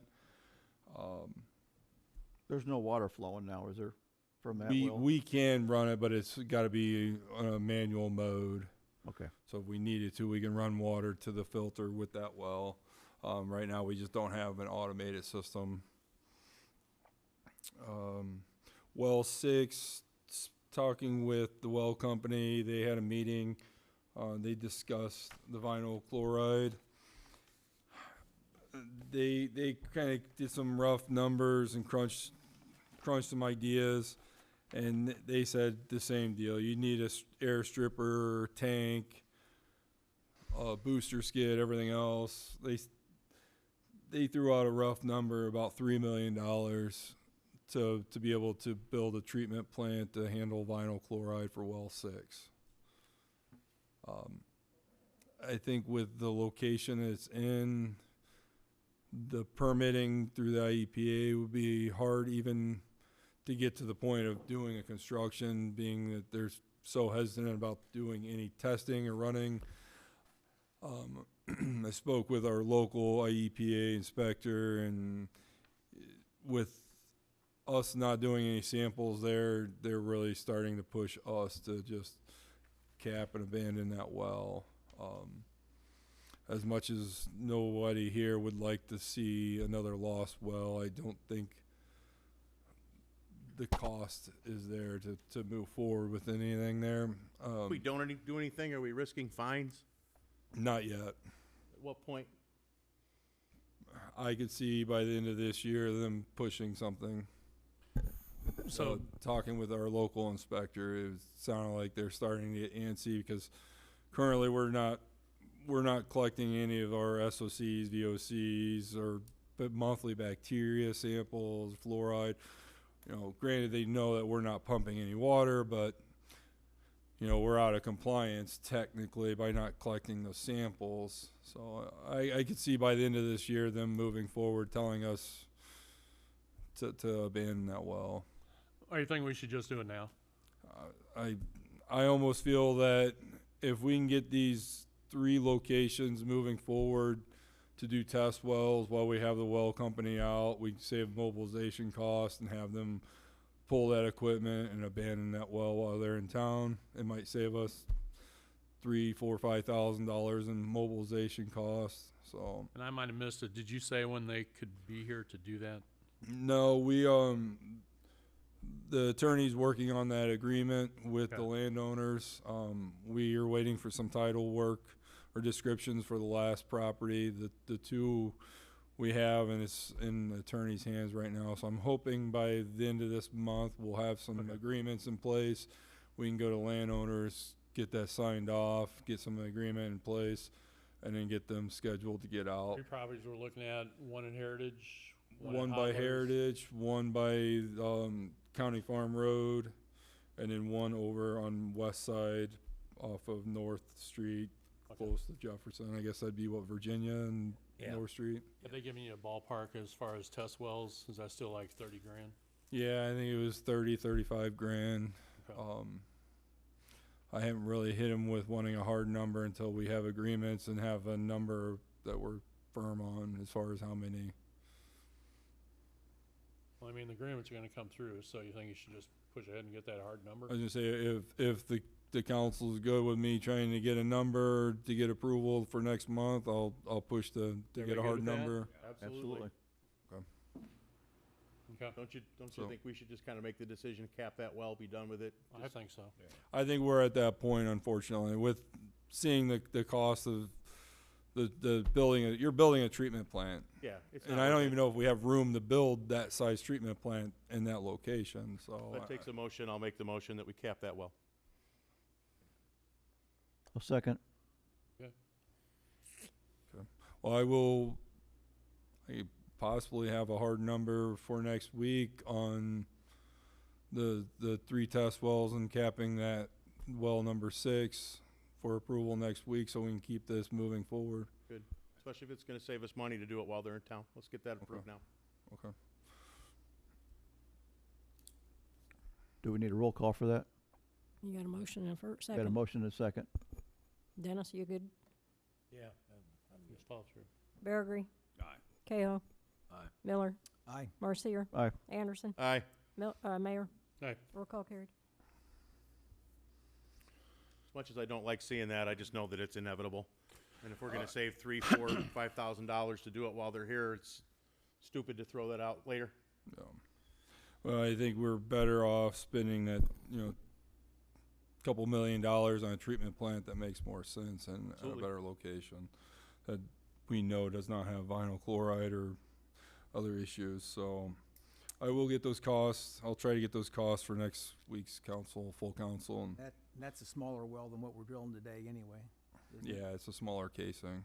There's no water flowing now, is there, from that We well? we can run it, but it's got to be on a manual mode. Okay, So if we needed to, we can run water to the filter with that well. Right now, we just don't have an automated system. Well 6, talking with the well company. They had a meeting. They discussed the vinyl chloride. They kind of did some rough numbers and crunched some ideas, and they said the same deal. You need a air stripper, tank, booster skid, everything else. They threw out a rough number, about $3 million, to be able to build a treatment plant to handle vinyl chloride for well 6. I think with the location it's in, the permitting through the IEPA would be hard even to get to the point of doing a construction, being that they're so hesitant about doing any testing or running. I spoke with our local IEPA inspector, and with us not doing any samples there, they're really starting to push us to just cap and abandon that well. As much as nobody here would like to see another lost well, I don't think the cost is there to move forward with anything there. If we don't do anything, are we risking fines? Not yet. At what point? I could see by the end of this year them pushing something. So, Talking with our local inspector, it sounded like they're starting to get antsy because currently we're not collecting any of our SOCs, VOCs, or monthly bacteria samples, fluoride. You know, granted they know that we're not pumping any water, but you know, we're out of compliance technically by not collecting those samples. So I could see by the end of this year them moving forward, telling us to abandon that well. or you think we should just do it now? I almost feel that if we can get these 3 locations moving forward to do test wells while we have the well company out, we can save mobilization costs and have them pull that equipment and abandon that well while they're in town. It might save us $3,000, $4,000, $5,000 in mobilization costs. So And I might have missed it. Did you say when they could be here to do that? no, we the attorney's working on that agreement with the landowners. We are waiting for some title work or descriptions for the last property. The 2 we have, and it's in the attorney's hands right now. So I'm hoping by the end of this month we'll have some agreements in place. We can go to landowners, get that signed off, get some agreement in place, and then get them scheduled to get out. 3 properties we're looking at, one in Heritage, One at by Howler's. Heritage, one by County Farm Road, and then one over on west side off of North Street, close to Jefferson. I guess that'd be what, Virginia and North Street? Have they given you a ballpark as far as test wells? Is that still like 30 grand? Yeah, I think it was 30, 35 grand. Okay. I haven't really hit him with wanting a hard number until we have agreements and have a number that we're firm on as far as how many. Well, I mean, the agreements are gonna come through, so you think you should just push ahead and get that hard number? I was gonna say, if the council's good with me trying to get a number to get approval for next month, I'll push to Are we get a good hard with that? number. Absolutely. Okay, Don't you So- think we should just kind of make the decision, cap that well, be done with it? I think so. I think we're at that point, unfortunately, with seeing the cost of the building. You're building a treatment plant, Yeah. It's and not I don't worth even know if we have room to build that size treatment plant in that location. So That takes a motion. I'll make the motion that we cap that well. A second. well, I possibly have a hard number for next week on the 3 test wells and capping that well number 6 for approval next week, so we can keep this moving forward. Good. Especially if it's gonna save us money to do it while they're in town. Let's get that approved now. Okay. Do we need a roll call for that? You got a motion and a Got a second. motion and a second. Dennis, you good? Yeah. Just follow through. Bergery? Aye. Cahill? Aye. Miller? Aye. Marcia? Aye. Anderson? Aye. Mayor? Aye. Roll call carried. As much as I don't like seeing that, I just know that it's inevitable. And if we're gonna save $3, $4, $5,000 to do it while they're here, it's stupid to throw that out later. Well, I think we're better off spending that, couple $1 million on a treatment plant that makes more sense and at a Absolutely. better location that we know does not have vinyl chloride or other issues. So I will get those costs. I'll try to get those costs for next week's council, full council. And That's a smaller well than what we're drilling today anyway. isn't it? yeah, it's a smaller casing.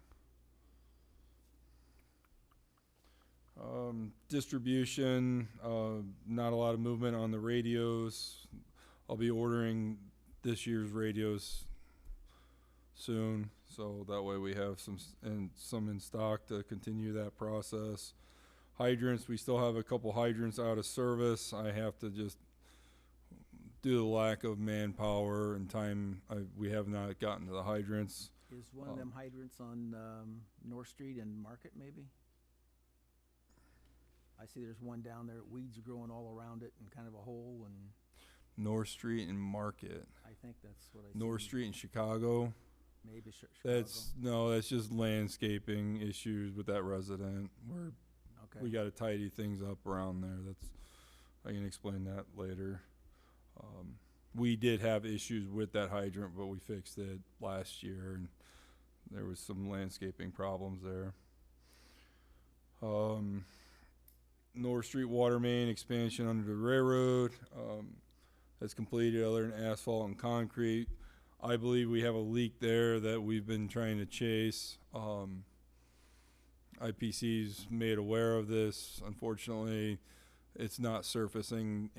Distribution, not a lot of movement on the radios. I'll be ordering this year's radios soon, so that way we have some in stock to continue that process. Hydrants, we still have a couple hydrants out of service. I have to just, due to the lack of manpower and time, we have not gotten to the hydrants. Is one of them hydrants on North Street and Market maybe? I see there's one down there, weeds are growing all around it and kind of a hole, and North Street and Market. I think that's what I see. North Street in Chicago. Maybe Chicago. That's just landscaping issues with that resident. Okay. We gotta tidy things up around there. I can explain that later. We did have issues with that hydrant, but we fixed it last year, and there was some landscaping problems there. North Street water main expansion under the railroad, has completed other than asphalt and concrete. I believe we have a leak there that we've been trying to chase. IPC's made aware of this. Unfortunately, it's not surfacing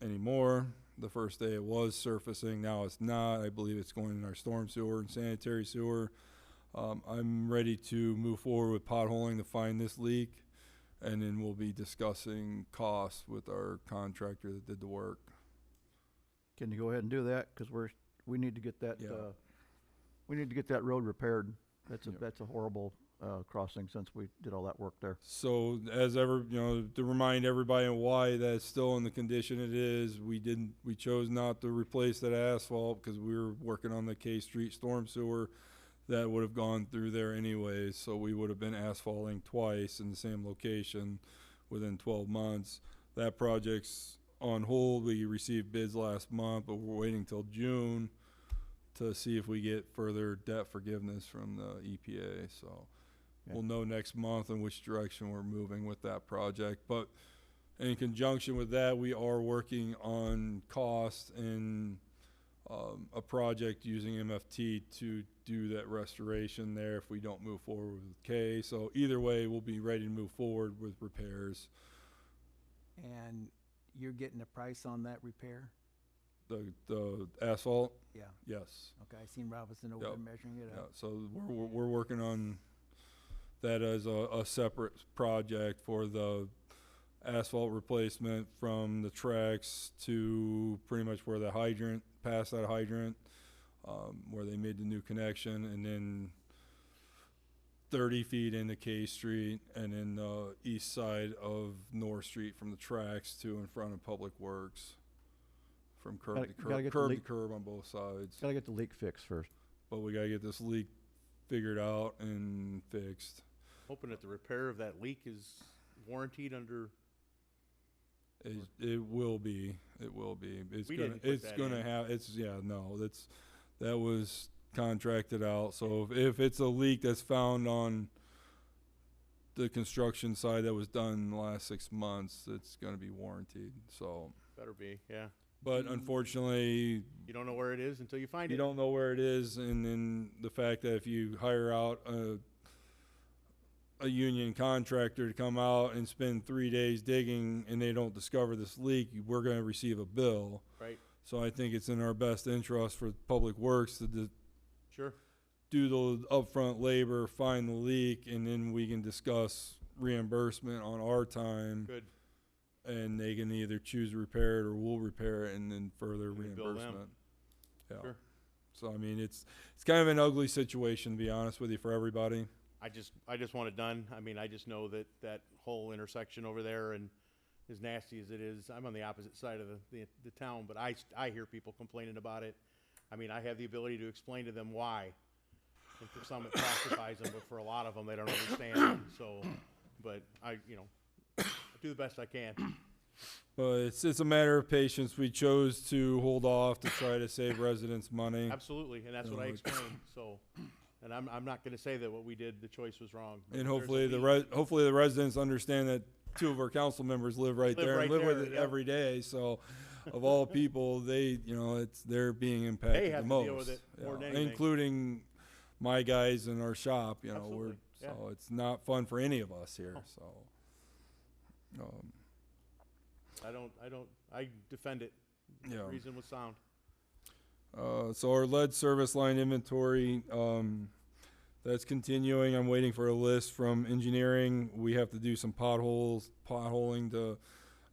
anymore. The first day it was surfacing, now it's not. I believe it's going in our storm sewer and sanitary sewer. I'm ready to move forward with potholing to find this leak, and then we'll be discussing costs with our contractor that did the work. Can you go ahead and do that? Cause we need to get that, Yeah. we need to get that road repaired. Yep. That's a horrible, crossing since we did all that work there. So as ever, to remind everybody why that's still in the condition it is, we chose not to replace that asphalt because we were working on the K Street storm sewer that would have gone through there anyways. So we would have been asphalting twice in the same location within 12 months. That project's on hold. We received bids last month, but we're waiting till June to see if we get further debt forgiveness from the EPA. So we'll know next month in which direction we're moving with that project. But in conjunction with that, we are working on cost and a project using MFT to do that restoration there if we don't move forward with K. So either way, we'll be ready to move forward with repairs. And you're getting a price on that repair? The asphalt, Yeah. yes. Okay, I seen Robinson over Yep. there measuring it Yeah, out. so we're working on that as a separate project for the asphalt replacement from the tracks to pretty much where the hydrant, past that hydrant, where they made the new connection, and then 30 feet into K Street, and then the east side of North Street from the tracks to in front of Public Works. From curb Gotta- to gotta curb, get the curb to leak- curb on both sides. Gotta get the leak fixed first. But we gotta get this leak figured out and fixed. Hoping that the repair of that leak is warranted under, It will be. It will be. It's We gonna. didn't put It's that gonna in. have. It's no. That was contracted out. So if it's a leak that's found on the construction side that was done in the last 6 months, it's gonna be warranted. So, better be, yeah. but unfortunately, You don't know where it is until you find you it. don't know where it is, and then the fact that if you hire out a union contractor to come out and spend 3 days digging and they don't discover this leak, we're going to receive a bill. Right, So I think it's in our best interest for Public Works to sure. do the upfront labor, find the leak, and then we can discuss reimbursement on our time. Good. And they can either choose to repair it or we'll repair it and then further And we bill them. reimbursement. Yeah. Sure. So I mean, it's kind of an ugly situation, to be honest with you, for everybody. I just want it done. I mean, I just know that whole intersection over there, and as nasty as it is, I'm on the opposite side of the town, but I hear people complaining about it. I mean, I have the ability to explain to them why. And for some it classifies them, but for a lot of them, they don't understand. So, but I do the best I can. But it's a matter of patience. We chose to hold off to try to save residents money. Absolutely, and that's what I explained, so, and I'm not gonna say that what we did, the choice was wrong. but And there's a hopefully need. hopefully the residents understand that two of our council members live right Live there right and live with there, it yep. every day. So of all people, they're being impacted have the to most. deal with it more than Yeah, anything. including my guys in our shop, Absolutely, yeah. so it's not fun for any of us here, No. so. I defend it. Yeah. Reason was sound. So our lead service line inventory, that's continuing. I'm waiting for a list from engineering. We have to do some potholing to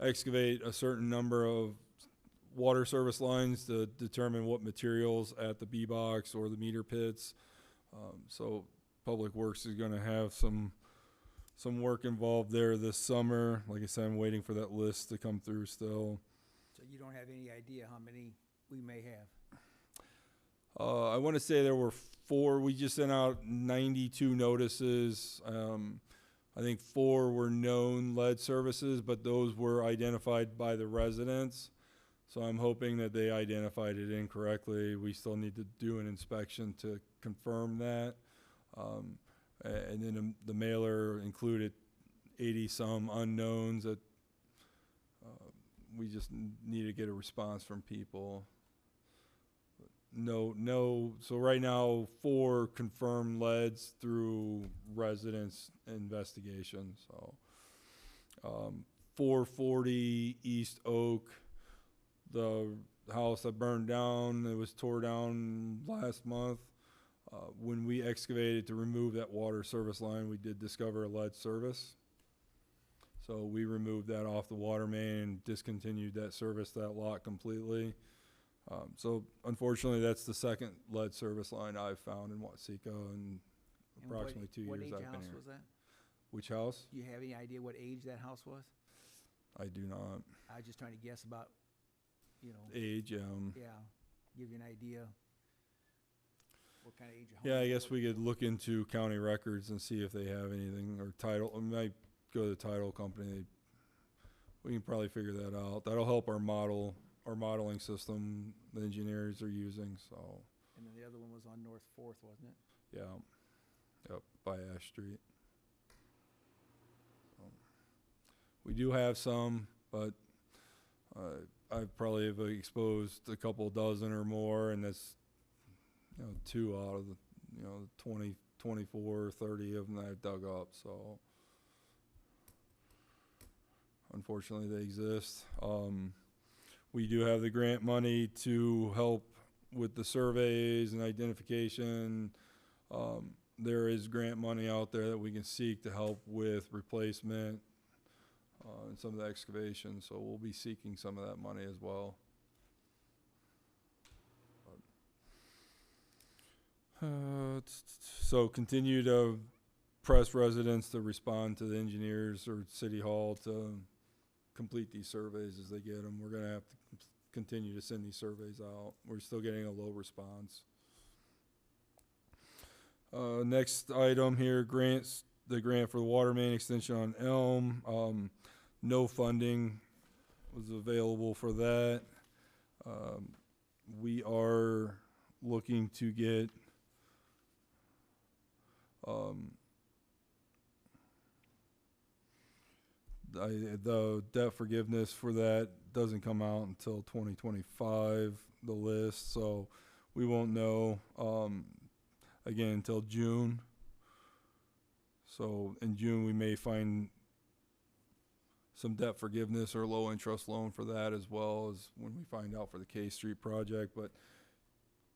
excavate a certain number of water service lines to determine what materials at the B box or the meter pits. So Public Works is gonna have some work involved there this summer. Like I said, I'm waiting for that list to come through still. So you don't have any idea how many we may have? I want to say there were 4. We just sent out 92 notices. I think 4 were known lead services, but those were identified by the residents. So I'm hoping that they identified it incorrectly. We still need to do an inspection to confirm that. And then the mailer included 80-some unknowns that we just need to get a response from people. No. So right now, 4 confirmed leads through residents' investigation. So 440 East Oak, the house that burned down, it was tore down last month. When we excavated to remove that water service line, we did discover a lead service. So we removed that off the water main and discontinued that service, that lot completely. So unfortunately, that's the second lead service line I've found in Watsika in And approximately 2 what years age I've been house here. was that? Which house? Do you have any idea what age that house was? I do not. I was just trying to guess about, Age, yeah, give you an idea what kind of age of home. yeah, I it guess was. we could look into county records and see if they have anything, or title. I might go to the title company. We can probably figure that out. That'll help our modeling system the engineers are using, so, And then the other one was on North 4th, wasn't it? yeah. Yep, by Ash Street. So, we do have some, but I probably have exposed a couple dozen or more, and that's, 2 out of the, 20, 24, 30 of them that I've dug up, so. Unfortunately, they exist. We do have the grant money to help with the surveys and identification. There is grant money out there that we can seek to help with replacement and some of the excavation, so we'll be seeking some of that money as well. So continue to press residents to respond to the engineers or city hall to complete these surveys as they get them. We're gonna have to continue to send these surveys out. We're still getting a low response. Next item here, grants, the grant for the water main extension on Elm. No funding was available for that. We are looking to get the debt forgiveness for that doesn't come out until 2025, the list, so we won't know again until June. So in June, we may find some debt forgiveness or low interest loan for that, as well as when we find out for the K Street project. But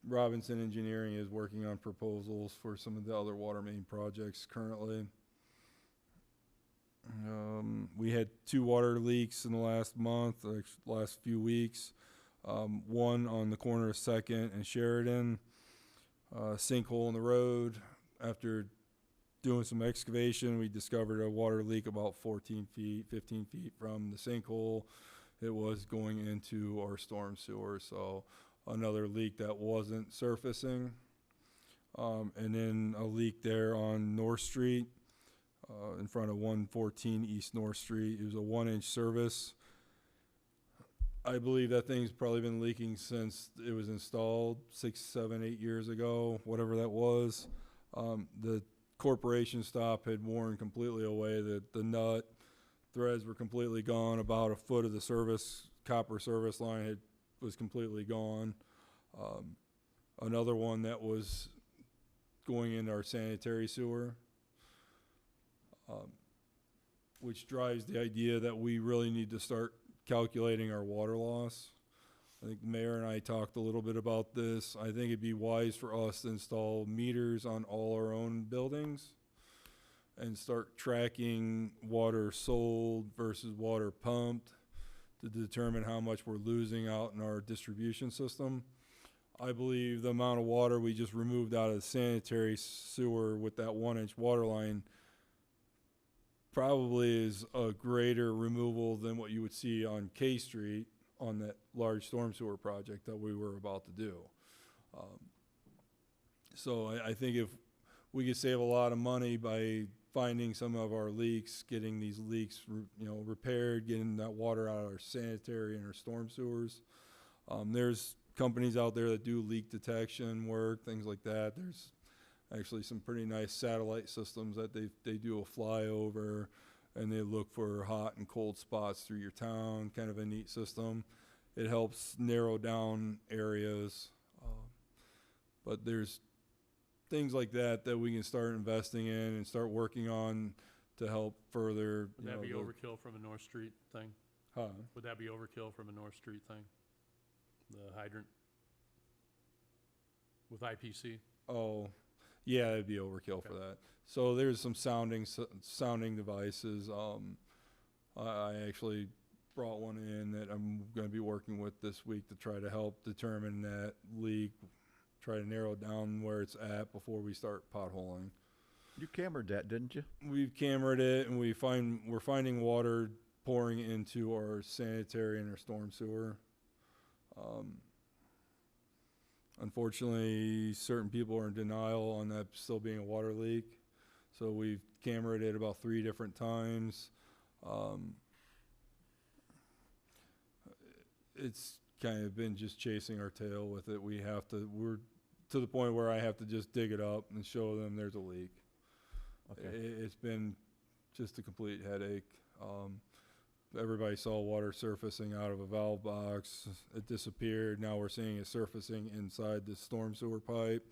Robinson Engineering is working on proposals for some of the other water main projects currently. We had 2 water leaks in the last month, last few weeks. One on the corner of 2nd and Sheridan, sinkhole in the road. After doing some excavation, we discovered a water leak about 14 feet, 15 feet from the sinkhole. It was going into our storm sewer, so another leak that wasn't surfacing. And then a leak there on North Street, in front of 114 East North Street. It was a 1-inch service. I believe that thing's probably been leaking since it was installed 6, 7, 8 years ago, whatever that was. The corporation stop had worn completely away. The nut threads were completely gone. About a foot of the copper service line was completely gone. Another one that was going into our sanitary sewer, which drives the idea that we really need to start calculating our water loss. I think the mayor and I talked a little bit about this. I think it'd be wise for us to install meters on all our own buildings and start tracking water sold versus water pumped to determine how much we're losing out in our distribution system. I believe the amount of water we just removed out of the sanitary sewer with that 1-inch water line probably is a greater removal than what you would see on K Street on that large storm sewer project that we were about to do. So I think if we could save a lot of money by finding some of our leaks, getting these leaks repaired, getting that water out of our sanitary and our storm sewers. There's companies out there that do leak detection work, things like that. There's actually some pretty nice satellite systems that they do a flyover and they look for hot and cold spots through your town, kind of a neat system. It helps narrow down areas. But there's things like that we can start investing in and start working on to help further. Would that be overkill from a North Street thing? Huh? Would that be overkill from a North Street thing? The hydrant with IPC? Oh, yeah, it'd be overkill for that. So there's some sounding devices. I actually brought one in that I'm going to be working with this week to try to help determine that leak, try to narrow down where it's at before we start potholing. You cambered that, didn't you? We've cambered it, and we're finding water pouring into our sanitary and our storm sewer. Unfortunately, certain people are in denial on that still being a water leak. So we've cambered it about 3 different times. It's kind of been just chasing our tail with it. We're to the point where I have to just dig it up and show them there's a leak. Okay. It's been just a complete headache. Everybody saw water surfacing out of a valve box. It disappeared. Now we're seeing it surfacing inside the storm sewer pipe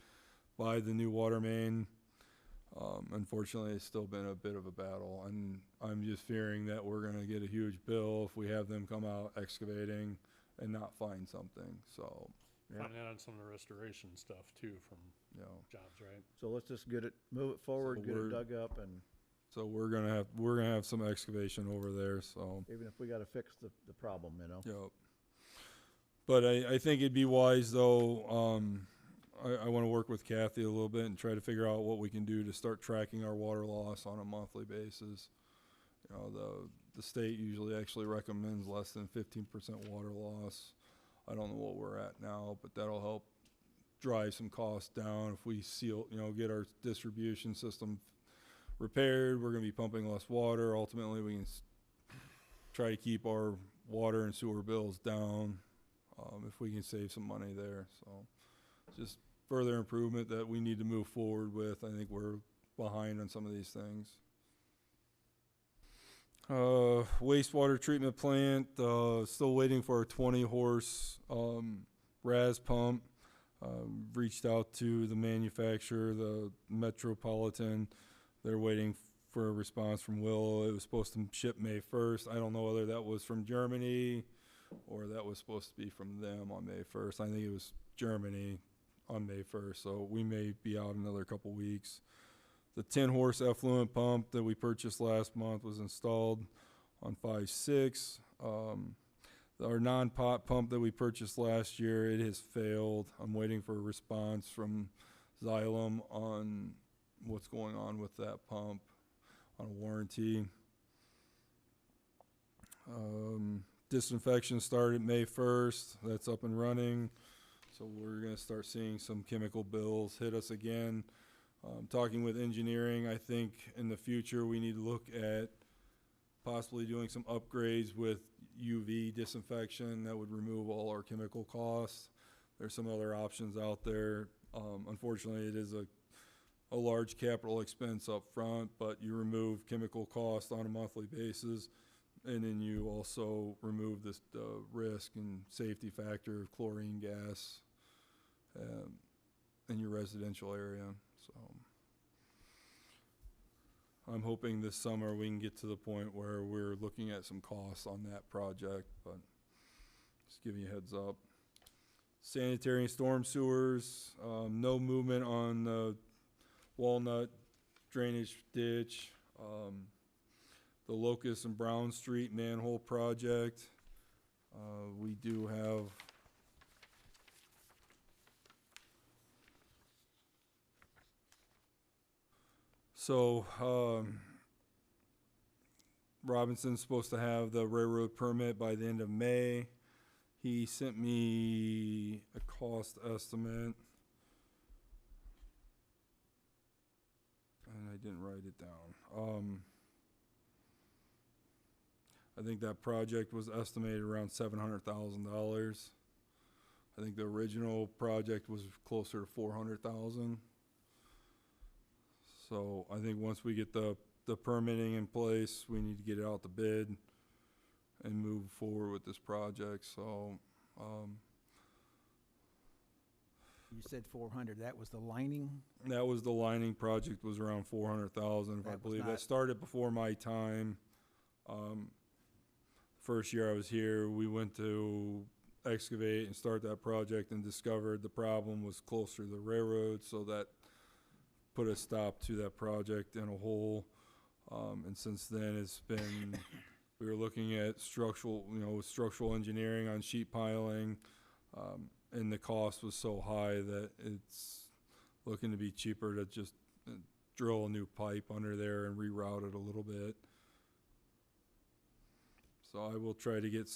by the new water main. Unfortunately, it's still been a bit of a battle, and I'm just fearing that we're going to get a huge bill if we have them come out excavating and not find something. So, Find that on some of the restoration stuff too from jobs, right? So let's just move it forward, So get it we're- dug up, and So we're gonna have some excavation over there. So. even if we gotta fix the problem, Yep. But I think it'd be wise though. I want to work with Kathy a little bit and try to figure out what we can do to start tracking our water loss on a monthly basis. The state usually actually recommends less than 15% water loss. I don't know what we're at now, but that'll help drive some costs down if we get our distribution system repaired. We're going to be pumping less water. Ultimately, we can try to keep our water and sewer bills down if we can save some money there. So just further improvement that we need to move forward with. I think we're behind on some of these things. Wastewater treatment plant, still waiting for a 20-horse RAS pump. Reached out to the manufacturer, the Metropolitan. They're waiting for a response from Willow. It was supposed to ship May 1st. I don't know whether that was from Germany or that was supposed to be from them on May 1st. I think it was Germany on May 1st, so we may be out another couple weeks. The 10-horse effluent pump that we purchased last month was installed on 5/6. Our non-pot pump that we purchased last year, it has failed. I'm waiting for a response from Xylem on what's going on with that pump on a warranty. Disinfection started May 1st. That's up and running. So we're going to start seeing some chemical bills hit us again. Talking with engineering, I think in the future we need to look at possibly doing some upgrades with UV disinfection that would remove all our chemical costs. There's some other options out there. Unfortunately, it is a large capital expense up front, but you remove chemical costs on a monthly basis, and then you also remove the risk and safety factor of chlorine gas in your residential area. So I'm hoping this summer we can get to the point where we're looking at some costs on that project, but just giving you a heads up. Sanitary and storm sewers, no movement on the Walnut drainage ditch, the Locust and Brown Street manhole project. We do have Robinson's supposed to have the railroad permit by the end of May. He sent me a cost estimate, and I didn't write it down. I think that project was estimated around $700,000. I think the original project was closer to $400,000. So I think once we get the permitting in place, we need to get it out to bid and move forward with this project. So, You said 400, that was the lining? that was the lining project, was around 400,000, I That was believe. not- That started before my time. First year I was here, we went to excavate and start that project and discovered the problem was closer to the railroad, so that put a stop to that project in a hole. And since then, it's been, we were looking at structural engineering on sheet piling, and the cost was so high that it's looking to be cheaper to just drill a new pipe under there and reroute it a little bit. So I will try to get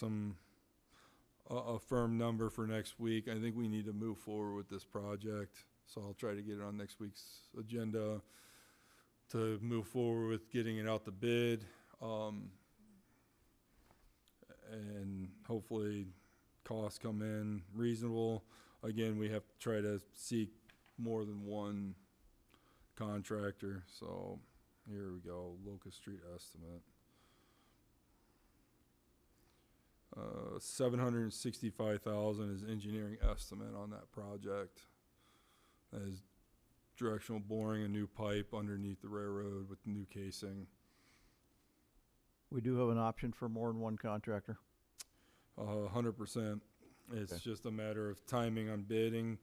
a firm number for next week. I think we need to move forward with this project, so I'll try to get it on next week's agenda to move forward with getting it out to bid, and hopefully costs come in reasonable. Again, we have to try to seek more than one contractor. So here we go, Locust Street estimate. $765,000 is engineering estimate on that project. That is directional boring a new pipe underneath the railroad with new casing. We do have an option for more than one contractor. 100%. It's Okay. just a matter of timing on bidding.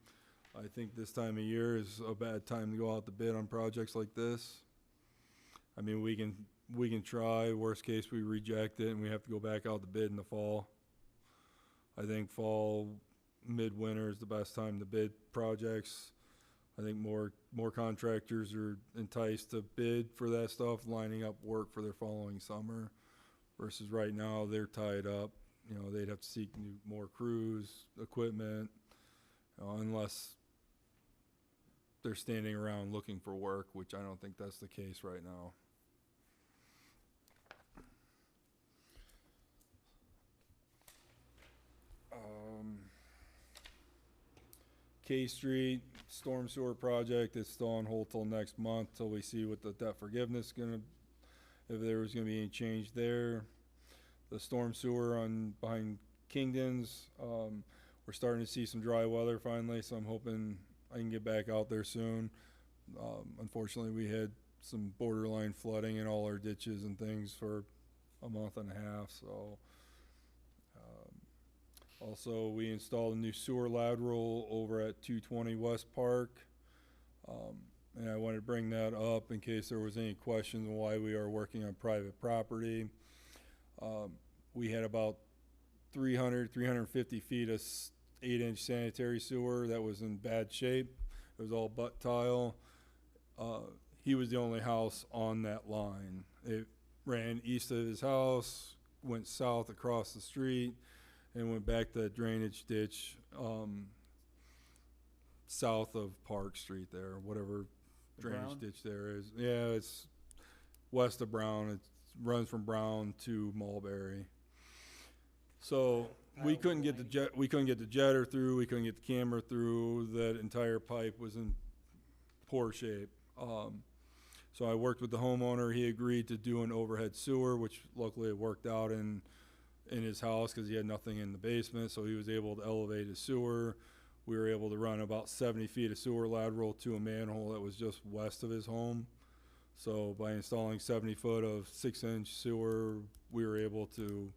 I think this time of year is a bad time to go out to bid on projects like this. I mean, we can try. Worst case, we reject it and we have to go back out to bid in the fall. I think fall, midwinter is the best time to bid projects. I think more contractors are enticed to bid for that stuff, lining up work for their following summer, versus right now they're tied up. You know, they'd have to seek more crews, equipment, unless they're standing around looking for work, which I don't think that's the case right now. K Street storm sewer project is still on hold till next month, till we see what the debt forgiveness if there was gonna be any change there. The storm sewer behind Kingdon's, we're starting to see some dry weather finally, so I'm hoping I can get back out there soon. Unfortunately, we had some borderline flooding in all our ditches and things for a month and a half, so. Also, we installed a new sewer lateral over at 220 West Park. And I wanted to bring that up in case there was any questions on why we are working on private property. We had about 350 feet of 8-inch sanitary sewer that was in bad shape. It was all butt tile. He was the only house on that line. It ran east of his house, went south across the street, and went back to the drainage ditch south of Park Street there, whatever The drainage Brown? ditch there is. Yeah, it's west of Brown. It's runs from Brown to Mulberry. So we couldn't get the jetter through, we couldn't get the camera through, that entire pipe was in poor shape. So I worked with the homeowner, he agreed to do an overhead sewer, which luckily it worked out in his house because he had nothing in the basement, so he was able to elevate his sewer. We were able to run about 70 feet of sewer lateral to a manhole that was just west of his home. So by installing 70 foot of 6-inch sewer, we were able to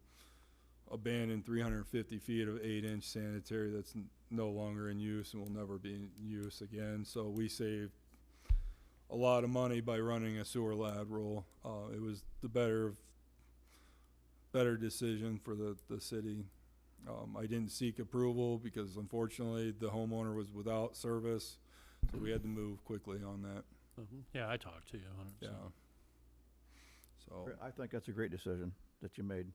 abandon 350 feet of 8-inch sanitary that's no longer in use and will never be in use again. So we saved a lot of money by running a sewer lateral. It was the better decision for the city. I didn't seek approval because unfortunately the homeowner was without service, so we had to move quickly on that. Yeah, I talked to you 100%. Yeah. So, I think that's a great decision that you made.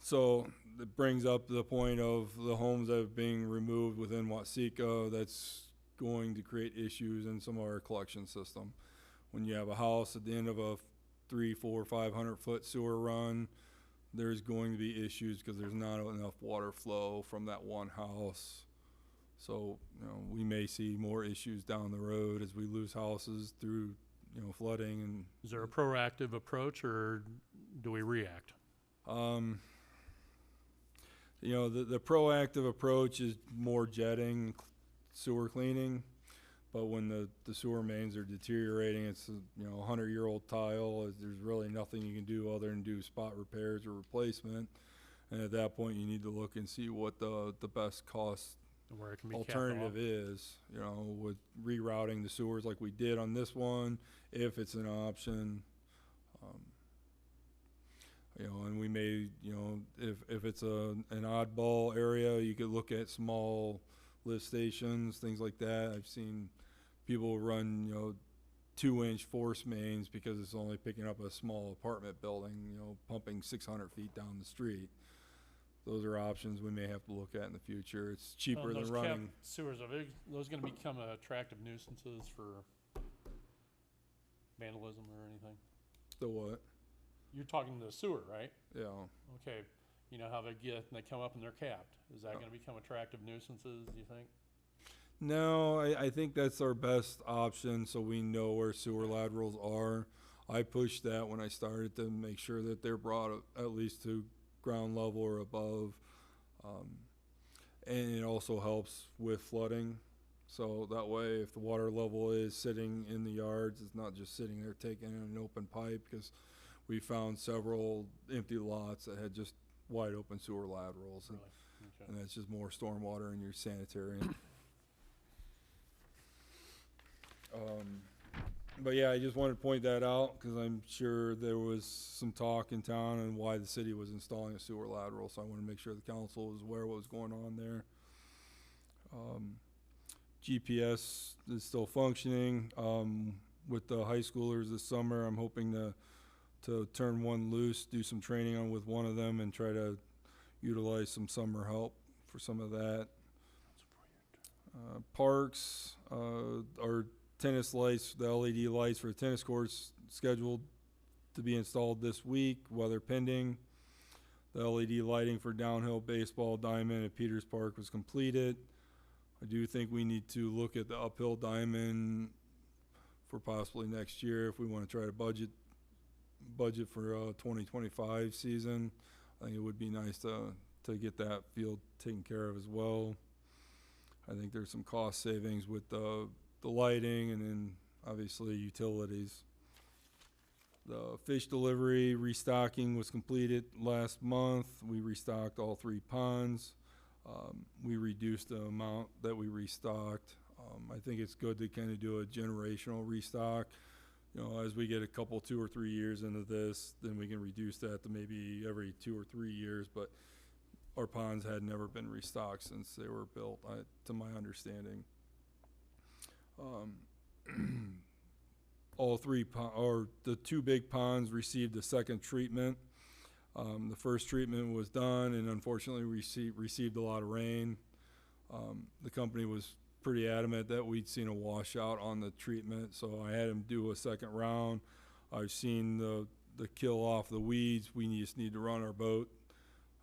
so it brings up the point of the homes that are being removed within Watsika. That's going to create issues in some of our collection system. When you have a house at the end of a 300, 400, 500 foot sewer run, there's going to be issues because there's not enough water flow from that one house. So, you know, we may see more issues down the road as we lose houses through, you know, flooding. And Is there a proactive approach, or do we react? you know, the proactive approach is more jetting, sewer cleaning. But when the sewer mains are deteriorating, it's a, you know, 100-year-old tile. There's really nothing you can do other than do spot repairs or replacement. And at that point, you need to look and see what the best cost Where it can be alternative is. You know, with rerouting the sewers like we did on this one, if it's an option. You know, and we may, you know, if it's an oddball area, you could look at small lift stations, things like that. I've seen people run, you know, 2-inch force mains because it's only picking up a small apartment building, you know, pumping 600 feet down the street. Those are options we may have to look at in the future. It's cheaper than Those running. capped sewers, are those going to become attractive nuisances for vandalism or anything? The what? You're talking the sewer, right? Yeah. Okay, you know how they they come up and they're capped. Is that going to become attractive nuisances, do you think? No, I think that's our best option so we know where sewer laterals are. I pushed that when I started to make sure that they're brought at least to ground level or above. And it also helps with flooding. So that way, if the water level is sitting in the yards, it's not just sitting there taking in an open pipe, because we found several empty lots that had just wide open sewer laterals. Really? Okay. And that's just more stormwater in your sanitary. But yeah, I just wanted to point that out because I'm sure there was some talk in town and why the city was installing a sewer lateral. So I want to make sure the council was aware of what was going on there. GPS is still functioning. With the high schoolers this summer, I'm hoping to turn one loose, do some training on with one of them, and try to utilize some summer help for some of that. Parks, our tennis lights, the LED lights for the tennis courts scheduled to be installed this week, weather pending. The LED lighting for downhill baseball diamond at Peters Park was completed. I do think we need to look at the uphill diamond for possibly next year if we want to try to budget for 2025 season. I think it would be nice to get that field taken care of as well. I think there's some cost savings with the lighting and then obviously utilities. The fish delivery restocking was completed last month. We restocked all 3 ponds. We reduced the amount that we restocked. I think it's good to kind of do a generational restock. You know, as we get a couple, 2 or 3 years into this, then we can reduce that to maybe every 2 or 3 years. But our ponds had never been restocked since they were built, to my understanding. All 3 or the 2 big ponds received a second treatment. The first treatment was done and unfortunately received a lot of rain. The company was pretty adamant that we'd seen a washout on the treatment, so I had him do a second round. I've seen the kill off the weeds. We just need to run our boat.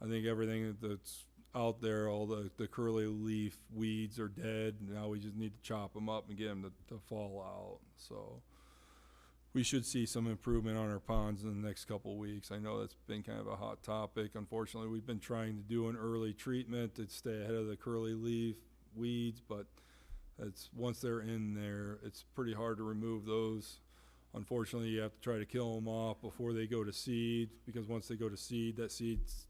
I think everything that's out there, all the curly leaf weeds are dead. Now we just need to chop them up and get them to fall out. So we should see some improvement on our ponds in the next couple of weeks. I know that's been kind of a hot topic. Unfortunately, we've been trying to do an early treatment to stay ahead of the curly leaf weeds, but it's once they're in there, it's pretty hard to remove those. Unfortunately, you have to try to kill them off before they go to seed, because once they go to seed, that seed's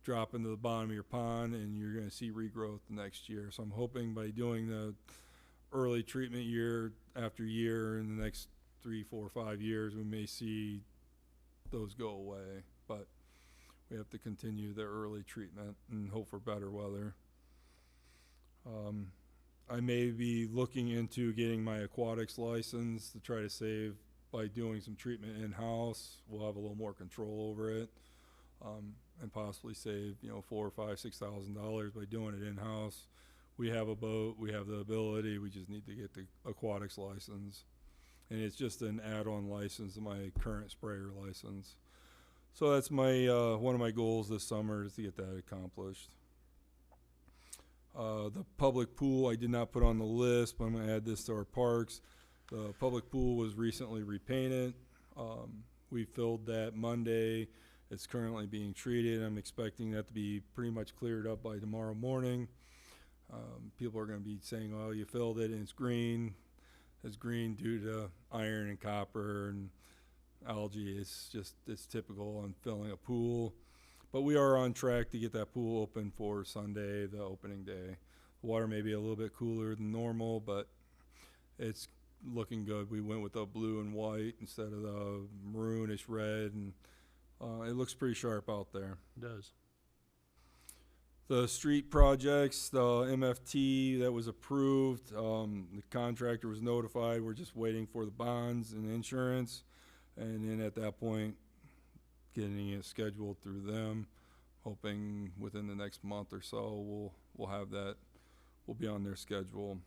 drop into the bottom of your pond and you're going to see regrowth the next year. So I'm hoping by doing the early treatment year after year in the next 3, 4, 5 years, we may see those go away. But we have to continue the early treatment and hope for better weather. I may be looking into getting my aquatics license to try to save by doing some treatment in-house. We'll have a little more control over it, and possibly save, $4,000 or $5,000, $6,000 by doing it in-house. We have a boat, we have the ability, we just need to get the aquatics license. And it's just an add-on license to my current sprayer license. So that's my one of my goals this summer, is to get that accomplished. The public pool I did not put on the list, but I'm going to add this to our parks. The public pool was recently repainted. We filled that Monday. It's currently being treated. I'm expecting that to be pretty much cleared up by tomorrow morning. People are going to be saying, oh, you filled it and it's green. It's green due to iron and copper and algae. It's typical on filling a pool. But we are on track to get that pool open for Sunday, the opening day. The water may be a little bit cooler than normal, but it's looking good. We went with the blue and white instead of the maroonish red, and it looks pretty sharp out there. It does. The street projects, the MFT that was approved, the contractor was notified. We're just waiting for the bonds and insurance, and then at that point, getting it scheduled through them, hoping within the next month or so we'll have that. We'll be on their schedule.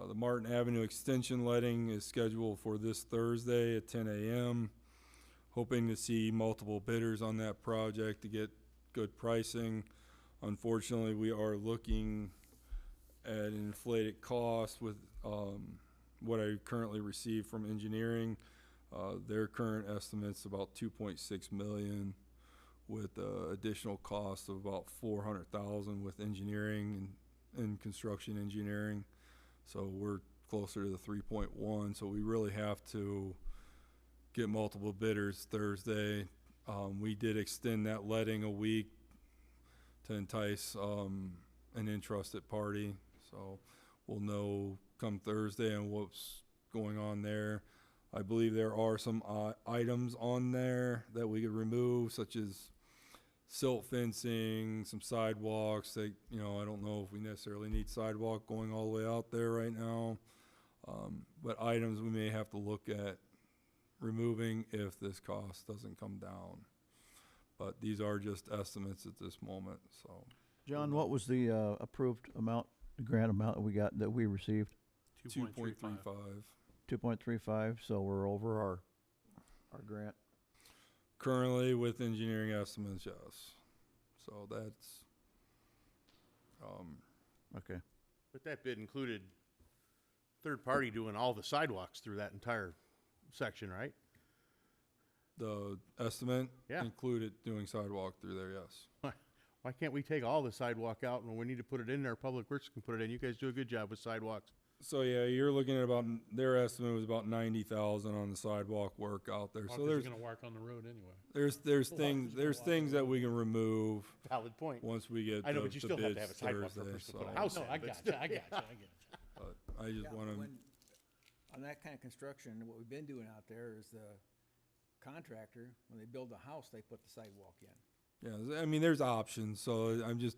The Martin Avenue extension letting is scheduled for this Thursday at 10 a.m. Hoping to see multiple bidders on that project to get good pricing. Unfortunately, we are looking at an inflated cost with what I currently receive from engineering. Their current estimate's about $2.6 million, with additional cost of about $400,000 with engineering and construction engineering. So we're closer to the 3.1. So we really have to get multiple bidders Thursday. We did extend that letting a week to entice an interested party. So we'll know come Thursday on what's going on there. I believe there are some items on there that we could remove, such as silt fencing, some sidewalks that, I don't know if we necessarily need sidewalk going all the way out there right now. But items we may have to look at removing if this cost doesn't come down. But these are just estimates at this moment, so. John, what was the approved amount, the grant amount that we received? 2.35. 2.35, so we're over our grant. Currently with engineering estimates, yes. So that's, Okay. But that bid included third party doing all the sidewalks through that entire section, right? the estimate Yeah. included doing sidewalk through there, yes. Why can't we take all the sidewalk out, and when we need to put it in there, Public Works can put it in? You guys do a good job with sidewalks. So yeah, you're looking at about, their estimate was about 90,000 on the sidewalk work out there. Well, So 'cause there's, you're gonna work on the road anyway. there's things that we can remove Valid point. once we get I know, the but you still have to have a bids sidewalk for a Thursday, person to put a so- house No, in. I but got still- you, I got you, I got you. But I just Yeah, wanna, on that kind of construction, what we've been doing out there is the contractor, when they build a house, they put the sidewalk in. yeah, I mean, there's options, so I'm just,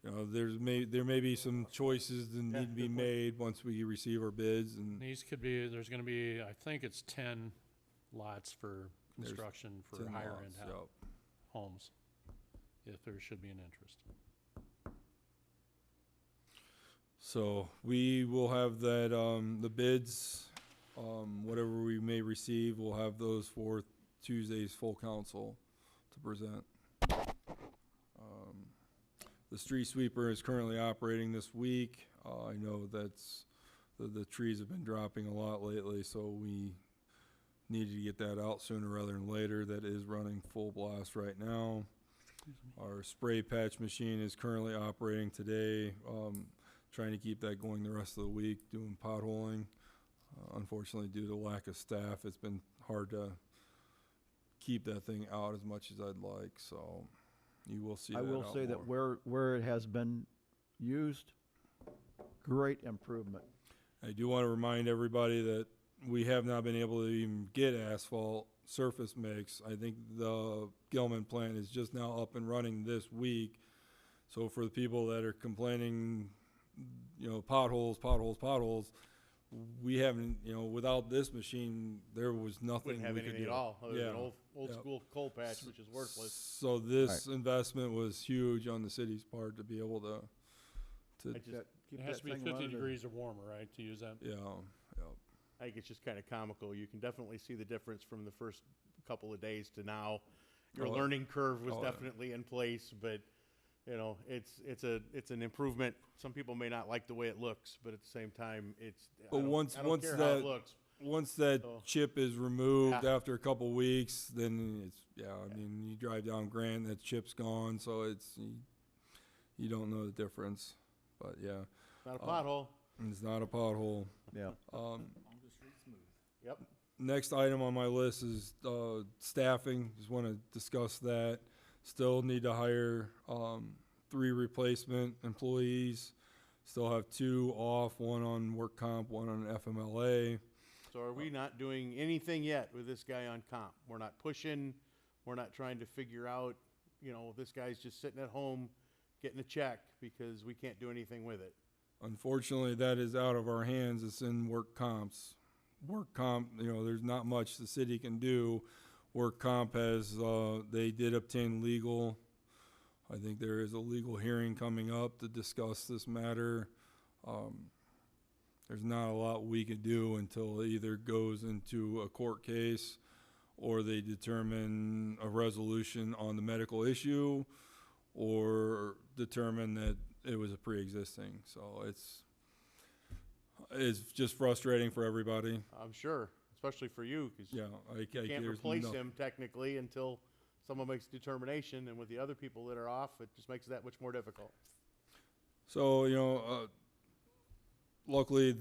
there may be some choices that need to be good point. made once we receive our bids, and These could be, there's gonna be, I think it's 10 lots for There's construction for 10 higher lots, end yep. homes, if there should be an interest. So we will have that, the bids Whatever we may receive, we'll have those for Tuesday's full council to present. The street sweeper is currently operating this week. I know that's, the trees have been dropping a lot lately, so we needed to get that out sooner rather than later. That is running full blast right now. Our spray patch machine is currently operating today, trying to keep that going the rest of the week, doing potholing. Unfortunately, due to lack of staff, it's been hard to keep that thing out as much as I'd like, so you will see that I will out say that more. where it has been used, great improvement. I do want to remind everybody that we have not been able to even get asphalt surface mix. I think the Gilman plant is just now up and running this week. So for the people that are complaining, you know, potholes, we haven't, you know, without this machine, there was nothing Wouldn't have we could anything do. at all, other Yeah. than old Yeah. school coal patch, which is worthless. So this investment was huge on the city's part to be able to I just, Keep It has that to be thing 50 running. degrees or warmer, right, to use that? yeah. I think it's just kind of comical. You can definitely see the difference from the first couple of days to now. Your Oh, learning curve was oh, yeah. definitely in place, but you know, it's an improvement. Some people may not like the way it looks, but at the same time, But I don't once care how that it looks. once that So- chip is removed Yeah. after a couple weeks, then it's I mean, you drive down Grant, that chip's gone, so it's you don't know the difference. But yeah, Not a pothole. it's not a pothole. Yeah. Yep. Next item on my list is staffing. Just want to discuss that. Still need to hire 3 replacement employees. Still have 2 off, 1 on work comp, 1 on FMLA. So are we not doing anything yet with this guy on comp? We're not pushing. We're not trying to figure out, you know, this guy's just sitting at home getting a check because we can't do anything with it. Unfortunately, that is out of our hands. It's in work comps. Work comp, you know, there's not much the city can do. Work comp has, they did obtain legal. I think there is a legal hearing coming up to discuss this matter. There's not a lot we can do until it either goes into a court case or they determine a resolution on the medical issue or determine that it was a pre-existing. So it's just frustrating for everybody. I'm sure, especially for you, because Yeah, you can't there's replace no- him technically until someone makes a determination, and with the other people that are off, it just makes it that much more difficult. So, you know, luckily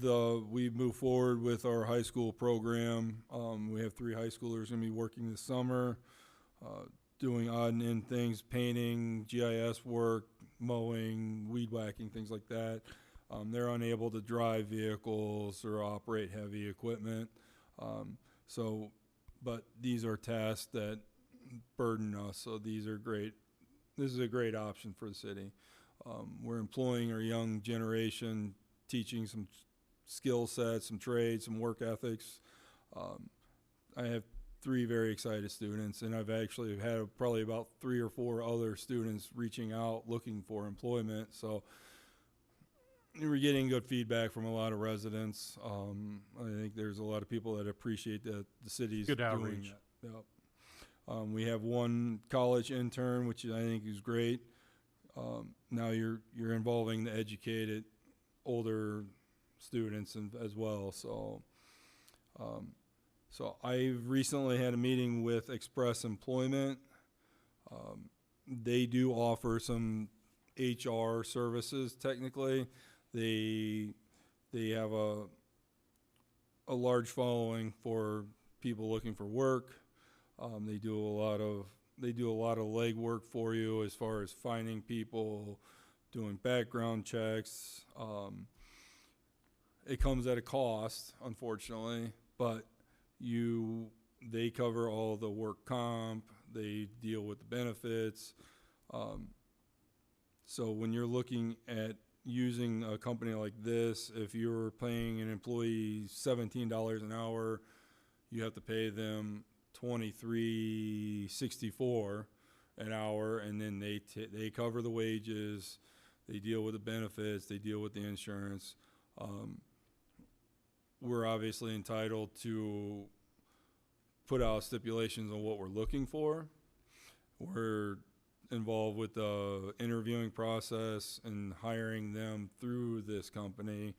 we moved forward with our high school program. We have 3 high schoolers gonna be working this summer, doing odd and end things, painting, GIS work, mowing, weed whacking, things like that. They're unable to drive vehicles or operate heavy equipment. But these are tasks that burden us, so these are great. This is a great option for the city. We're employing our young generation, teaching some skill sets, some trades, some work ethics. I have 3 very excited students, and I've actually had probably about 3 or 4 other students reaching out looking for employment. So we're getting good feedback from a lot of residents. I think there's a lot of people that appreciate that the city's Good doing outreach. that. Yep. We have 1 college intern, which I think is great. Now you're involving the educated older students as well. So I recently had a meeting with Express Employment. They do offer some HR services technically. They have a large following for people looking for work. They do a lot of legwork for you as far as finding people, doing background checks. It comes at a cost, unfortunately, but they cover all the work comp. They deal with the benefits. So when you're looking at using a company like this, if you're paying an employee $17 an hour, you have to pay them $23.64 an hour, and then they cover the wages, they deal with the benefits, they deal with the insurance. we're obviously entitled to put out stipulations on what we're looking for. We're involved with the interviewing process and hiring them through this company.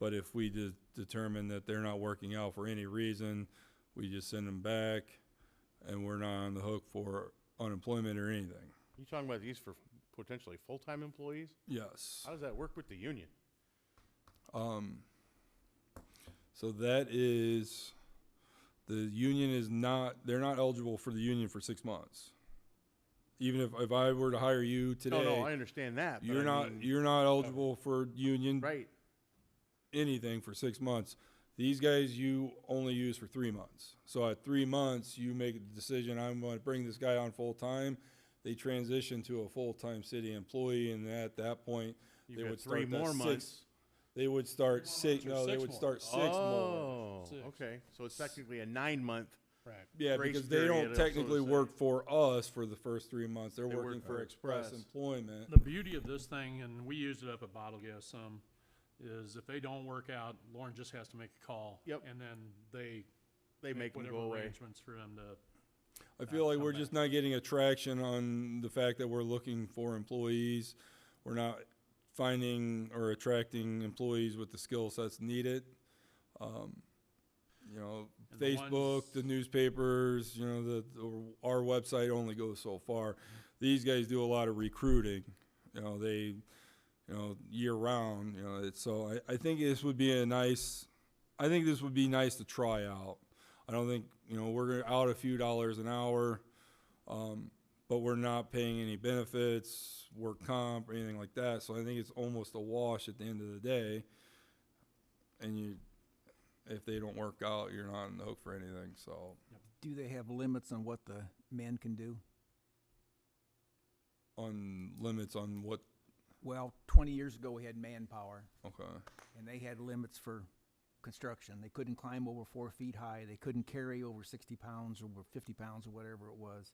But if we determine that they're not working out for any reason, we just send them back and we're not on the hook for unemployment or anything. You talking about these for potentially full-time employees? Yes. How does that work with the union? So that is, the union is not, they're not eligible for the union for 6 months. Even if I were to hire you today. No, I understand that. but You're I not, mean, you're not eligible for union right. anything for 6 months. These guys you only use for 3 months. So at 3 months, you make a decision, I'm going to bring this guy on full time. They transition to a full-time city employee, and at that point, You've they got would 3 start that more 6 months. They would start six. or No, they 6 would more? start 6 more. Oh, 6. okay. So it's technically a 9-month. Right. Yeah, grace because they period, don't so to technically say. work for us for the first 3 months. They're They work working for for express Express. employment. The beauty of this thing, and we used it up at Bottle Gas some, is if they don't work out, Lauren just has to make a call. Yep. And then they Make them whatever go away. arrangements for them to. I feel like come we're back. just not getting a traction on the fact that we're looking for employees. We're not finding or attracting employees with the skill sets needed. You know, And the Facebook, ones- the newspapers, you know, our website only goes so far. These guys do a lot of recruiting. You know, year round. You know, so I think this would be nice to try out. I don't think, we're out a few dollars an hour, but we're not paying any benefits, work comp, or anything like that. So I think it's almost a wash at the end of the day. And if they don't work out, you're not on the hook for anything. So Do they have limits on what the men can do? on limits on what, Well, 20 years ago, we had manpower, okay. and they had limits for construction. They couldn't climb over 4 feet high. They couldn't carry over 60 pounds or over 50 pounds or whatever it was.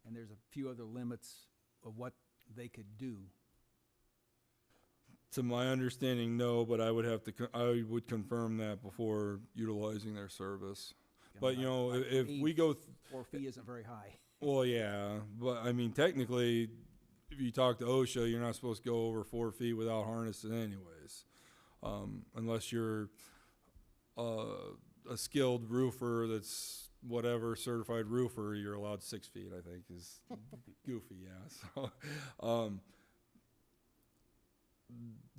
And there's a few other limits of what they could do. To my understanding, no, but I would have to, I would confirm that before utilizing their service. But, Like if me, we go, 4 feet isn't very high. well, yeah, but I mean, technically, if you talk to OSHA, you're not supposed to go over 4 feet without harnesses anyways. Unless you're a skilled roofer that's whatever certified roofer, you're allowed 6 feet, I think is goofy, yeah. So,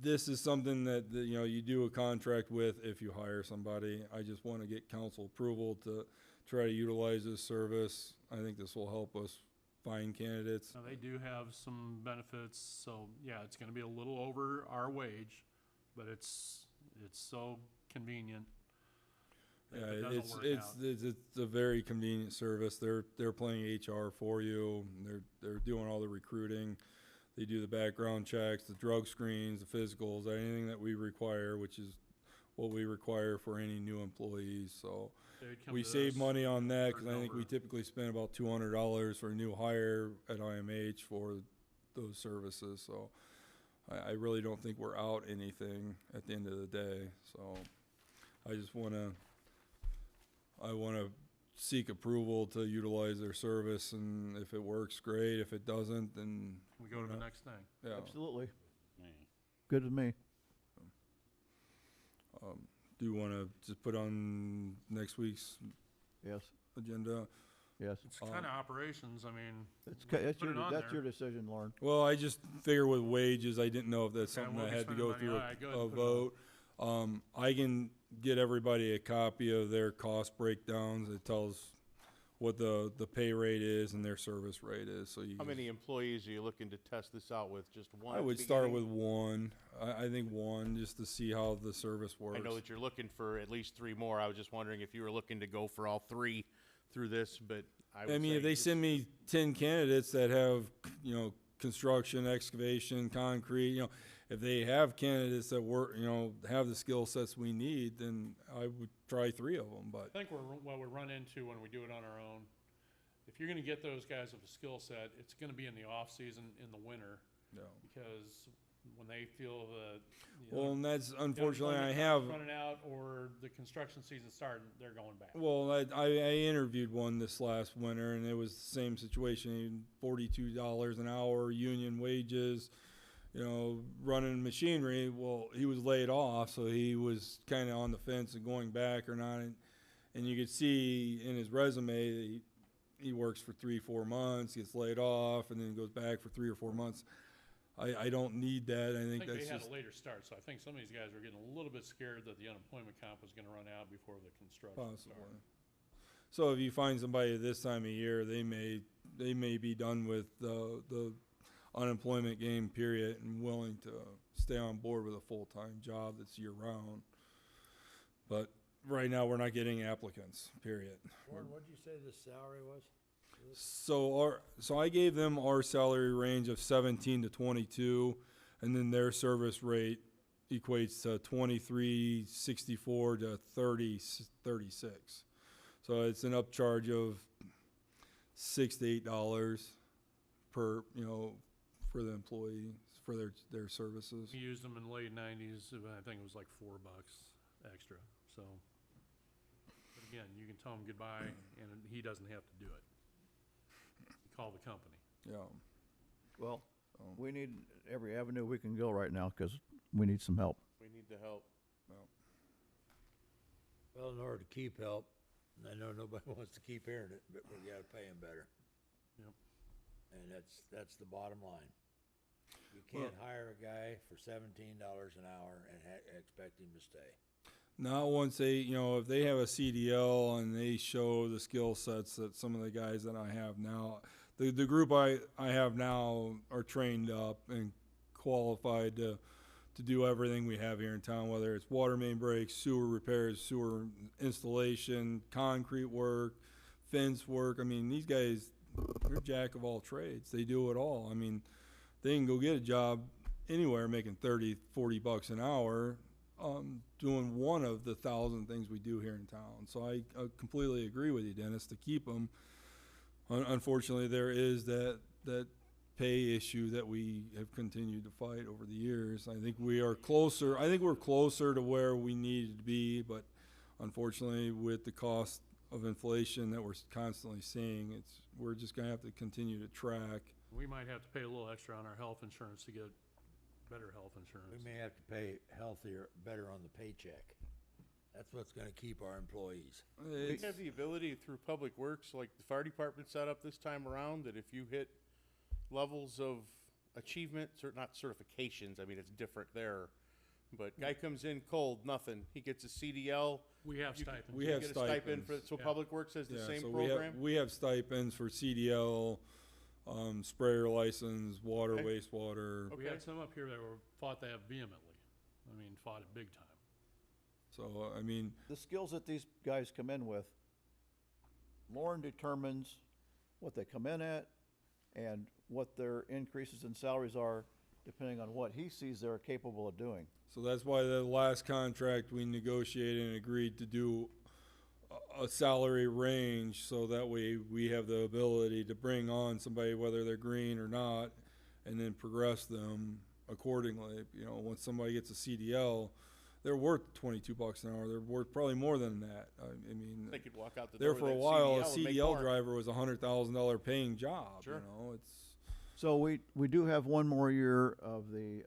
this is something that, you do a contract with if you hire somebody. I just want to get council approval to try to utilize this service. I think this will help us find candidates. Now, they do have some benefits, so yeah, it's gonna be a little over our wage, but it's so convenient. that Yeah, if it doesn't work out- it's a very convenient service. They're playing HR for you. They're doing all the recruiting. They do the background checks, the drug screens, the physicals, anything that we require, which is what we require for any new employees. So they would come we to save us money on that for because I think we number. typically spend about $200 for a new hire at IMH for those services. So I really don't think we're out anything at the end of the day. So I just want to seek approval to utilize their service, and if it works, great. If it doesn't, then We go to the next thing. yeah. Absolutely. Good with me. Do you want to just put on next week's Yes, agenda? yes. It's kinda operations, I mean, That's, we can that's put your, it on that's there. your decision, Lauren. Well, I just figure with wages, I didn't know if that's Okay, something we'll that be had to spending go money. through All right, go ahead a and put it on. vote. I can get everybody a copy of their cost breakdowns. It tells what the pay rate is and their service rate is, so you. How many employees are you looking to test this out with? Just one? I at the would start with beginning? one. I think one, just to see how the service works. I know that you're looking for at least 3 more. I was just wondering if you were looking to go for all 3 through this, but I would I mean, say if they just- send me 10 candidates that have, construction, excavation, concrete, if they have candidates that work, have the skill sets we need, then I would try 3 of them, I but. think what we run into when we do it on our own, if you're gonna get those guys with a skill set, it's gonna be in the off-season in the winter, Yeah. because when they feel that, Well, and that's the unfortunately, I unemployment have, contract's running out or the construction season starting, they're going back. well, I interviewed one this last winter, and it was the same situation, $42 an hour, union wages, you know, running machinery. Well, he was laid off, so he was kind of on the fence of going back or not. And you could see in his resume that he works for 3-4 months, gets laid off, and then goes back for 3 or 4 months. I don't need that. I I think think that's they had just, a later start, so I think some of these guys were getting a little bit scared that the unemployment comp was gonna run out before the construction possible. started. So if you find somebody this time of year, they may be done with the unemployment game period and willing to stay on board with a full-time job that's year-round. But right now, we're not getting applicants, period. Warren, what'd you say the salary was? So I gave them our salary range of 17 to 22, and then their service rate equates to 23.64 to 36. So it's an upcharge of $6 to $8 per, you know, for the employee for their services. We used them in the late nineties, I think it was like $4 extra, so. But again, you can tell him goodbye, and he doesn't have to do it. Call the company. Yeah. Well, Oh. we need every avenue we can go right now because we need some help. We need the help. Well, in order to keep help, and I know nobody wants to keep hearing it, but we gotta pay them better. Yep. And that's the bottom line. You can't hire a guy for $17 an hour and expect him to stay. Not once they, you know, if they have a CDL and they show the skill sets that some of the guys that I have now, the group I have now are trained up and qualified to do everything we have here in town, whether it's water main breaks, sewer repairs, sewer installation, concrete work, fence work. I mean, these guys, they're jack of all trades. They do it all. I mean, they can go get a job anywhere making 30, $40 an hour, doing one of the 1,000 things we do here in town. So I completely agree with you, Dennis, to keep them. Unfortunately, there is that pay issue that we have continued to fight over the years. I think we are closer. I think we're closer to where we needed to be, but unfortunately, with the cost of inflation that we're constantly seeing, we're just gonna have to continue to track. We might have to pay a little extra on our health insurance to get better health insurance. We may have to pay better on the paycheck. That's what's gonna keep our employees. We have the ability through Public Works, like the fire department set up this time around, that if you hit levels of achievement, not certifications, I mean, it's different there. But guy comes in cold, nothing. He gets a CDL. We have stipends. We You have get a stipend stipends. so Yeah. Public Works has the Yeah, same so program? we have stipends for CDL, sprayer license, water, Okay. wastewater. We Okay. had some up here that fought that vehemently. I mean, fought it big time. So, I mean, The skills that these guys come in with, Lauren determines what they come in at and what their increases in salaries are, depending on what he sees they're capable of doing. so that's why the last contract we negotiated and agreed to do a salary range, so that way we have the ability to bring on somebody, whether they're green or not, and then progress them accordingly. You know, once somebody gets a CDL, they're worth $22 an hour. They're worth probably more than that. I mean, They could walk out the there door for with a that while, a and make CDL more. driver was a $100,000 paying job. Sure. You know, it's, So we do have one more year of the,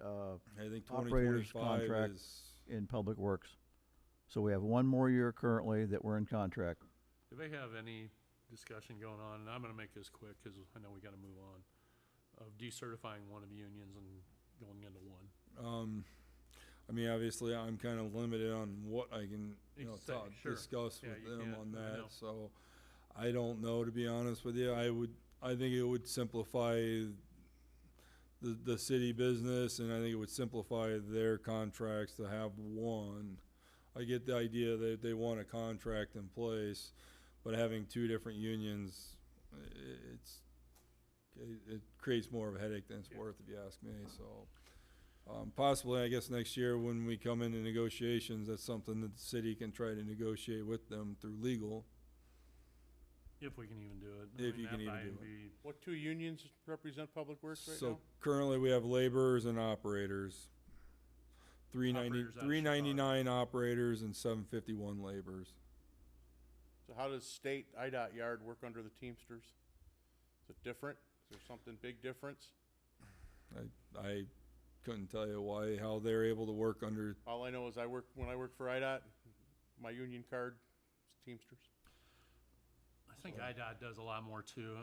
I think Operator's 2025 contract. is. in Public Works. So we have one more year currently that we're in contract. Do they have any discussion going on, and I'm gonna make this quick, cause I know we gotta move on, of decertifying one of the unions and going into one? I mean, obviously, I'm kind of limited on what I can, you know, Exactly, sure. discuss Yeah, with you them can't, on I know. that. So, I don't know, to be honest with you. I think it would simplify the city business, and I think it would simplify their contracts to have one. I get the idea that they want a contract in place, but having two different unions, it creates more of a headache than it's Yeah. worth, if you ask me. So, possibly, I guess next year when we come into negotiations, that's something that the city can try to negotiate with them through legal. If we can even do it. If you can even do it. it. What two unions represent Public Works right So now? currently we have laborers and operators. Operators out of $3.99 operators and $7.51 laborers. So how does state IDOT yard work under the Teamsters? Is it different? Is there something big difference? I couldn't tell you how they're able to work under. All I know is when I worked for IDOT, my union card was Teamsters. I think IDOT does a lot more too.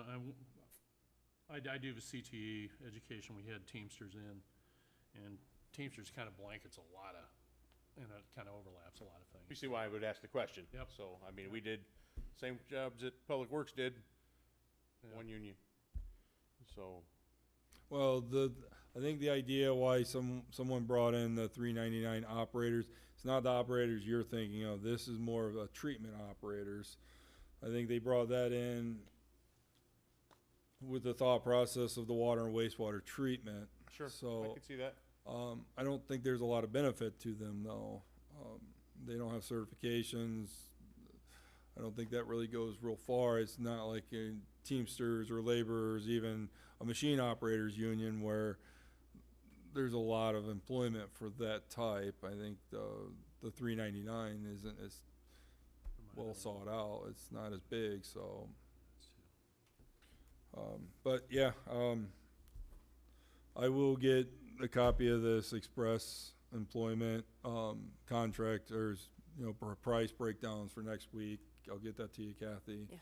I do the CTE education. We had Teamsters in, and Teamsters kind of blankets a lot of, and it kind of overlaps a lot of things. You see why I would ask the question. Yep. So, I mean, we did same jobs that Public Works did, Yeah. one union. So, Well, I think the idea why someone brought in the $3.99 operators, it's not the operators you're thinking of. This is more of a treatment operators. I think they brought that in with the thought process of the water and wastewater treatment. sure, I So, can see that. I don't think there's a lot of benefit to them though. They don't have certifications. I don't think that really goes real far. It's not like in Teamsters or laborers, even a machine operators union where there's a lot of employment for that type. I think the $3.99 isn't as well sought out. It's not as big, so. But yeah, I will get a copy of this express employment contractors, price breakdowns for next week. I'll get that to you, Kathy. Yeah.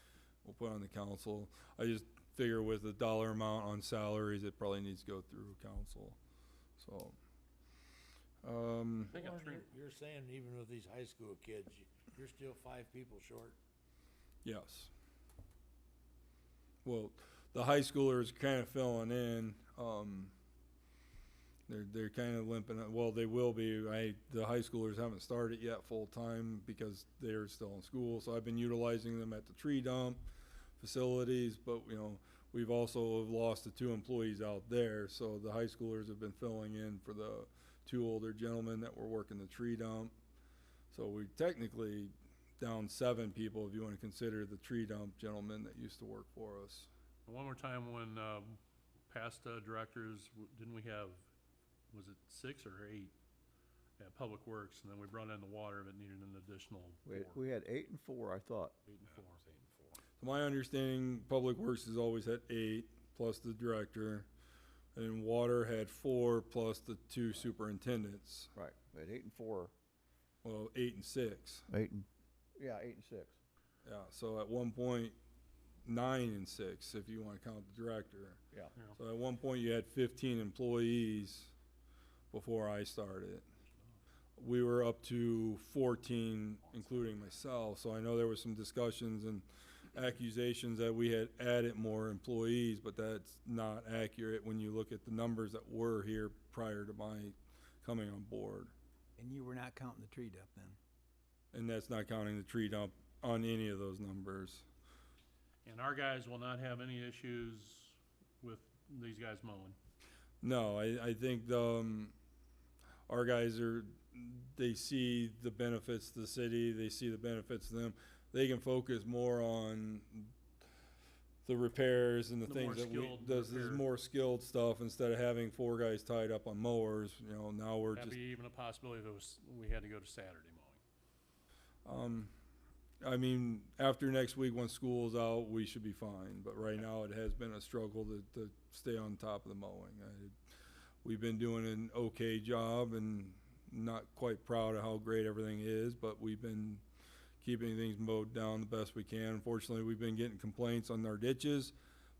We'll put it on the council. I just figure with the dollar amount on salaries, it probably needs to go through council. So, I think a Warren, three- you're saying even with these high school kids, you're still 5 people short? yes. Well, the high schoolers kind of filling in. They're kind of limping. Well, they will be. The high schoolers haven't started yet full time because they're still in school. So I've been utilizing them at the tree dump facilities. But we've also lost the 2 employees out there. So the high schoolers have been filling in for the 2 older gentlemen that were working the tree dump. So we technically down 7 people if you want to consider the tree dump gentlemen that used to work for us. One more time when past directors, didn't we have, was it 6 or 8 at Public Works? And then we brought in the water but needed an additional 4. We had 8 and 4, I thought. 8 and 4. So my understanding, Public Works has always had 8 plus the director, and Water had 4 plus the 2 superintendents. Right, we had 8 and 4, Well, 8 and 6. 8 and 6. Yeah, so at one point, 9 and 6, if you want to count the director. Yeah. So at one point, you had 15 employees before I started. We were up to 14, including myself. So I know there was some discussions and accusations that we had added more employees, but that's not accurate when you look at the numbers that were here prior to my coming on board. And you were not counting the tree dump then? And that's not counting the tree dump on any of those numbers. And our guys will not have any issues with these guys mowing. No, I think our guys they see the benefits to the city, they see the benefits to them. They can focus more on the repairs and the The things more that we, skilled this repair. more skilled stuff instead of having 4 guys tied up on mowers. Now we're That'd just, be even a possibility if we had to go to Saturday mowing. I mean, after next week when school's out, we should be fine. But right now it has been a struggle to stay on top of the mowing. We've been doing an okay job and not quite proud of how great everything is, but we've been keeping things mowed down the best we can. Unfortunately, we've been getting complaints on our ditches,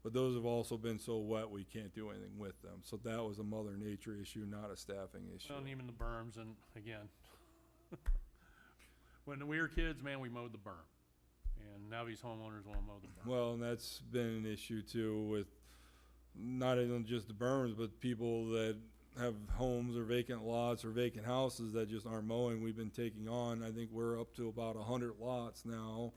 but those have also been so wet we can't do anything with them. So that was a Mother Nature issue, not a staffing issue. Well, and even the berms, and again, when we were kids, man, we mowed the berm. And now these homeowners won't mow the berm. Well, and that's been an issue too with not even just the berms, but people that have homes or vacant lots or vacant houses that just aren't mowing. We've been taking on, I think we're up to about 100 lots now,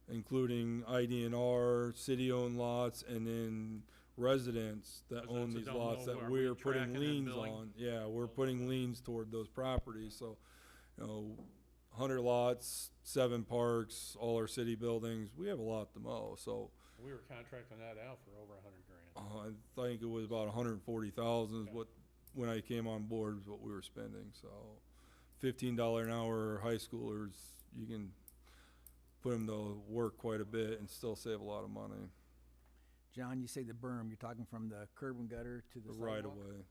including IDNR, city-owned lots, and then residents that own Residents that these don't lots know, that are we we're putting tracking and liens billing? on. Yeah, we're putting liens toward those properties. So, 100 lots, 7 parks, all our city buildings. We have a lot to mow, so We were contracting that out for over $100,000. I think it was about 140,000 is what, when I came on board, is what we were spending. So $15 an hour high schoolers, you can put them to work quite a bit and still save a lot of money. John, you say the berm, you're talking from the curb and gutter to the The sidewalk? right of way.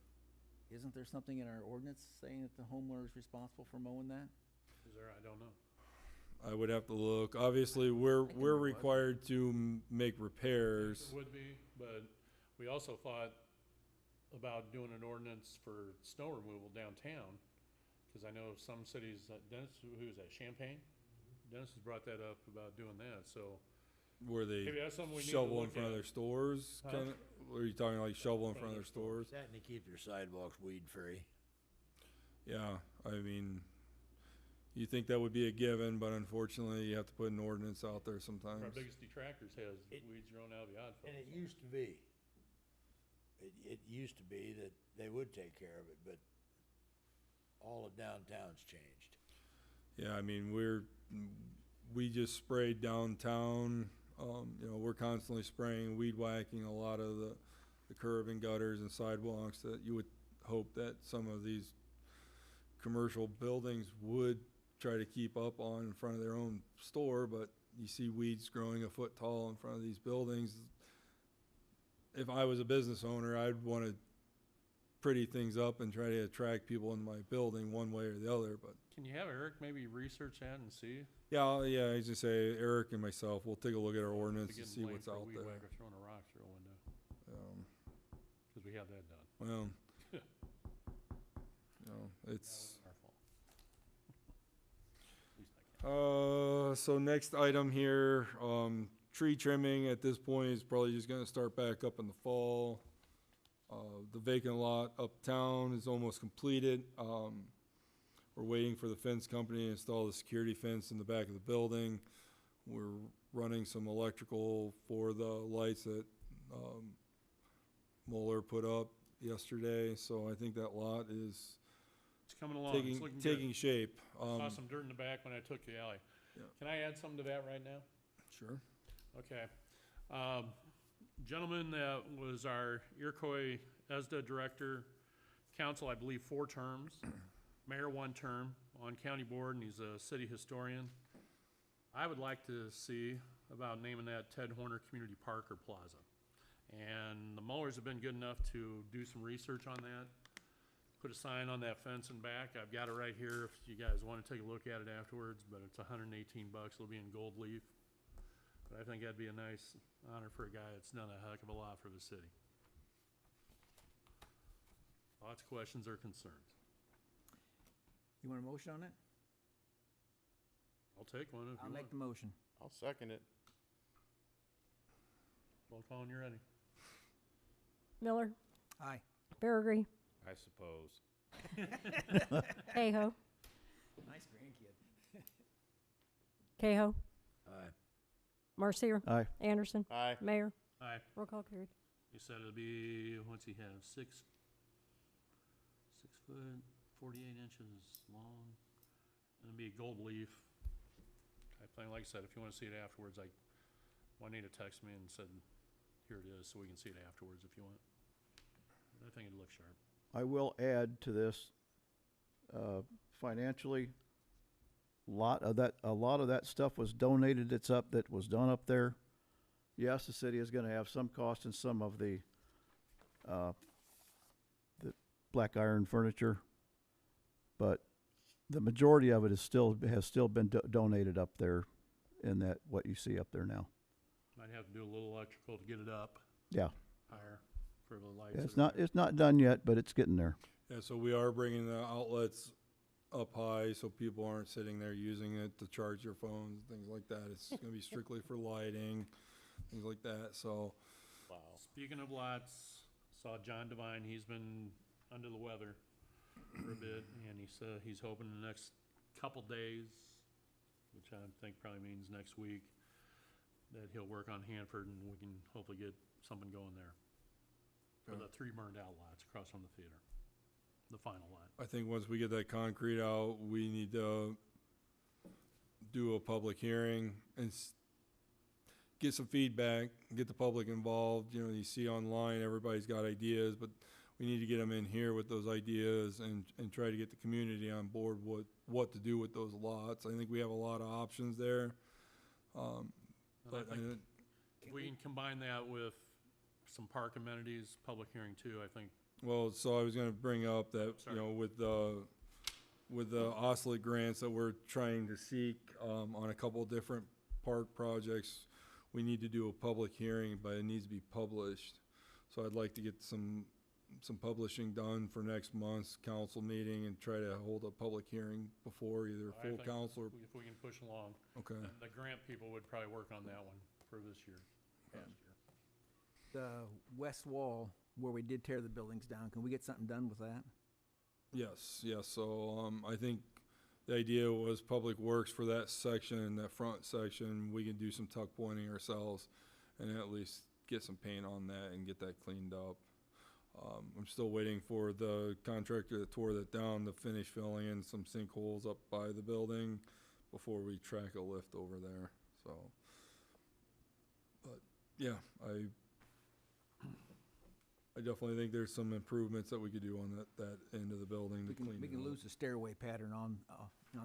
Isn't there something in our ordinance saying that the homeowner is responsible for mowing that? Is there? I don't know. I would have to look. Obviously, we're there was. required to make repairs. It would be, but we also thought about doing an ordinance for snow removal downtown. Cause I know some cities, Dennis, who is that, Champaign? Dennis has brought that up about doing that, so Where they maybe that's something we need to shovel in look front of at. their stores, Huh? kinda? Or are you talking like shovel in front of their stores? That and to keep their sidewalks weed free. Yeah, I mean, you think that would be a given, but unfortunately, you have to put an ordinance out there Our sometimes. biggest detractors has It- weeds growing out of the odd And it fellows. used to be. It used to be that they would take care of it, but all of downtown's changed. Yeah, I mean, we just sprayed downtown. We're constantly spraying, weed whacking a lot of the curb and gutters and sidewalks that you would hope that some of these commercial buildings would try to keep up on in front of their own store, but you see weeds growing a foot tall in front of these buildings. If I was a business owner, I'd want to pretty things up and try to attract people in my building one way or the other, but Can you have Eric maybe research that and see? yeah, I just say Eric and myself, we'll take a look at our If ordinance we and get see blamed what's for a out weed there. whacker throwing a rock through a window, Um, cause we had that done. well, Yeah. it's, That wasn't our fault. At least I can't. so next item here, tree trimming at this point is probably just gonna start back up in the fall. The vacant lot uptown is almost completed. We're waiting for the fence company to install the security fence in the back of the building. We're running some electrical for the lights that, Mueller put up yesterday, so I think that lot is It's coming along, it's looking good. taking shape. Saw some dirt in the back when I took the alley. Yeah. Can I add something to that right now? Sure. Okay. Gentleman that was our Iroquois ESDA director, council, I believe, 4 terms, mayor 1 term, on county board, and he's a city historian. I would like to see about naming that Ted Horner Community Park or Plaza. And the mowers have been good enough to do some research on that. Put a sign on that fence in back. I've got it right here if you guys want to take a look at it afterwards, but it's $118. It'll be in gold leaf. But I think that'd be a nice honor for a guy that's done a heck of a lot for the city. Lots of questions or concerns. You want a motion on it? I'll take one if I'll you make want. the motion. I'll second it. Roll call when you're ready. Miller, Aye. I Faragher, suppose. Cahoe, Nice grandkid. Cahoe, Aye. Marcier, Aye. Anderson, Aye. Mayor, Aye. roll call carried. You said it'll be, what's he have, 6 foot, 48 inches long? And it'll be gold leaf type thing. Like I said, if you wanna see it afterwards, Juanita texted me and said, here it is, so we can see it afterwards if you want. I think it'd look sharp. I will add to this, financially, a lot of that stuff was donated, that was done up there. Yes, the city is gonna have some cost in some of the black iron furniture, but the majority of it has still been donated up there in that, what you see up there now. Might have to do a little electrical to get it up Yeah, higher for the lights. it's that are there. not done yet, but it's getting there. Yeah, so we are bringing the outlets up high so people aren't sitting there using it to charge their phones, things like that. It's gonna be strictly for lighting, things like that, so. Wow. Speaking of lots, saw John Devine, he's been under the weather for a bit, and he said he's hoping the next couple days, which I think probably means next week, that he'll work on Hanford and we can hopefully get something going there. For the 3 burned out lots across from the theater, the final lot. I think once we get that concrete out, we need to do a public hearing and get some feedback, get the public involved. You know, you see online, everybody's got ideas, but we need to get them in here with those ideas and try to get the community on board what to do with those lots. I think we have a lot of options there. And I But think if we can combine that with some park amenities, public hearing too, I think. well, so I was gonna bring up that, Sorry. you know, with the Osley grants that we're trying to seek, on a couple different park projects, we need to do a public hearing, but it needs to be published. So I'd like to get some publishing done for next month's council meeting and try to hold a public hearing before either I full think council or, If we can push along, okay. and the grant people would probably work on that one for this year, past year. The west wall where we did tear the buildings down, can we get something done with that? Yes, so, I think the idea was Public Works for that section, that front section, we can do some tuck pointing ourselves and at least get some paint on that and get that cleaned up. I'm still waiting for the contractor that tore that down to finish filling in some sinkholes up by the building before we track a lift over there, so. But, yeah, I definitely think there's some improvements that we could do on that end of the building to clean We it can up. lose the stairway pattern on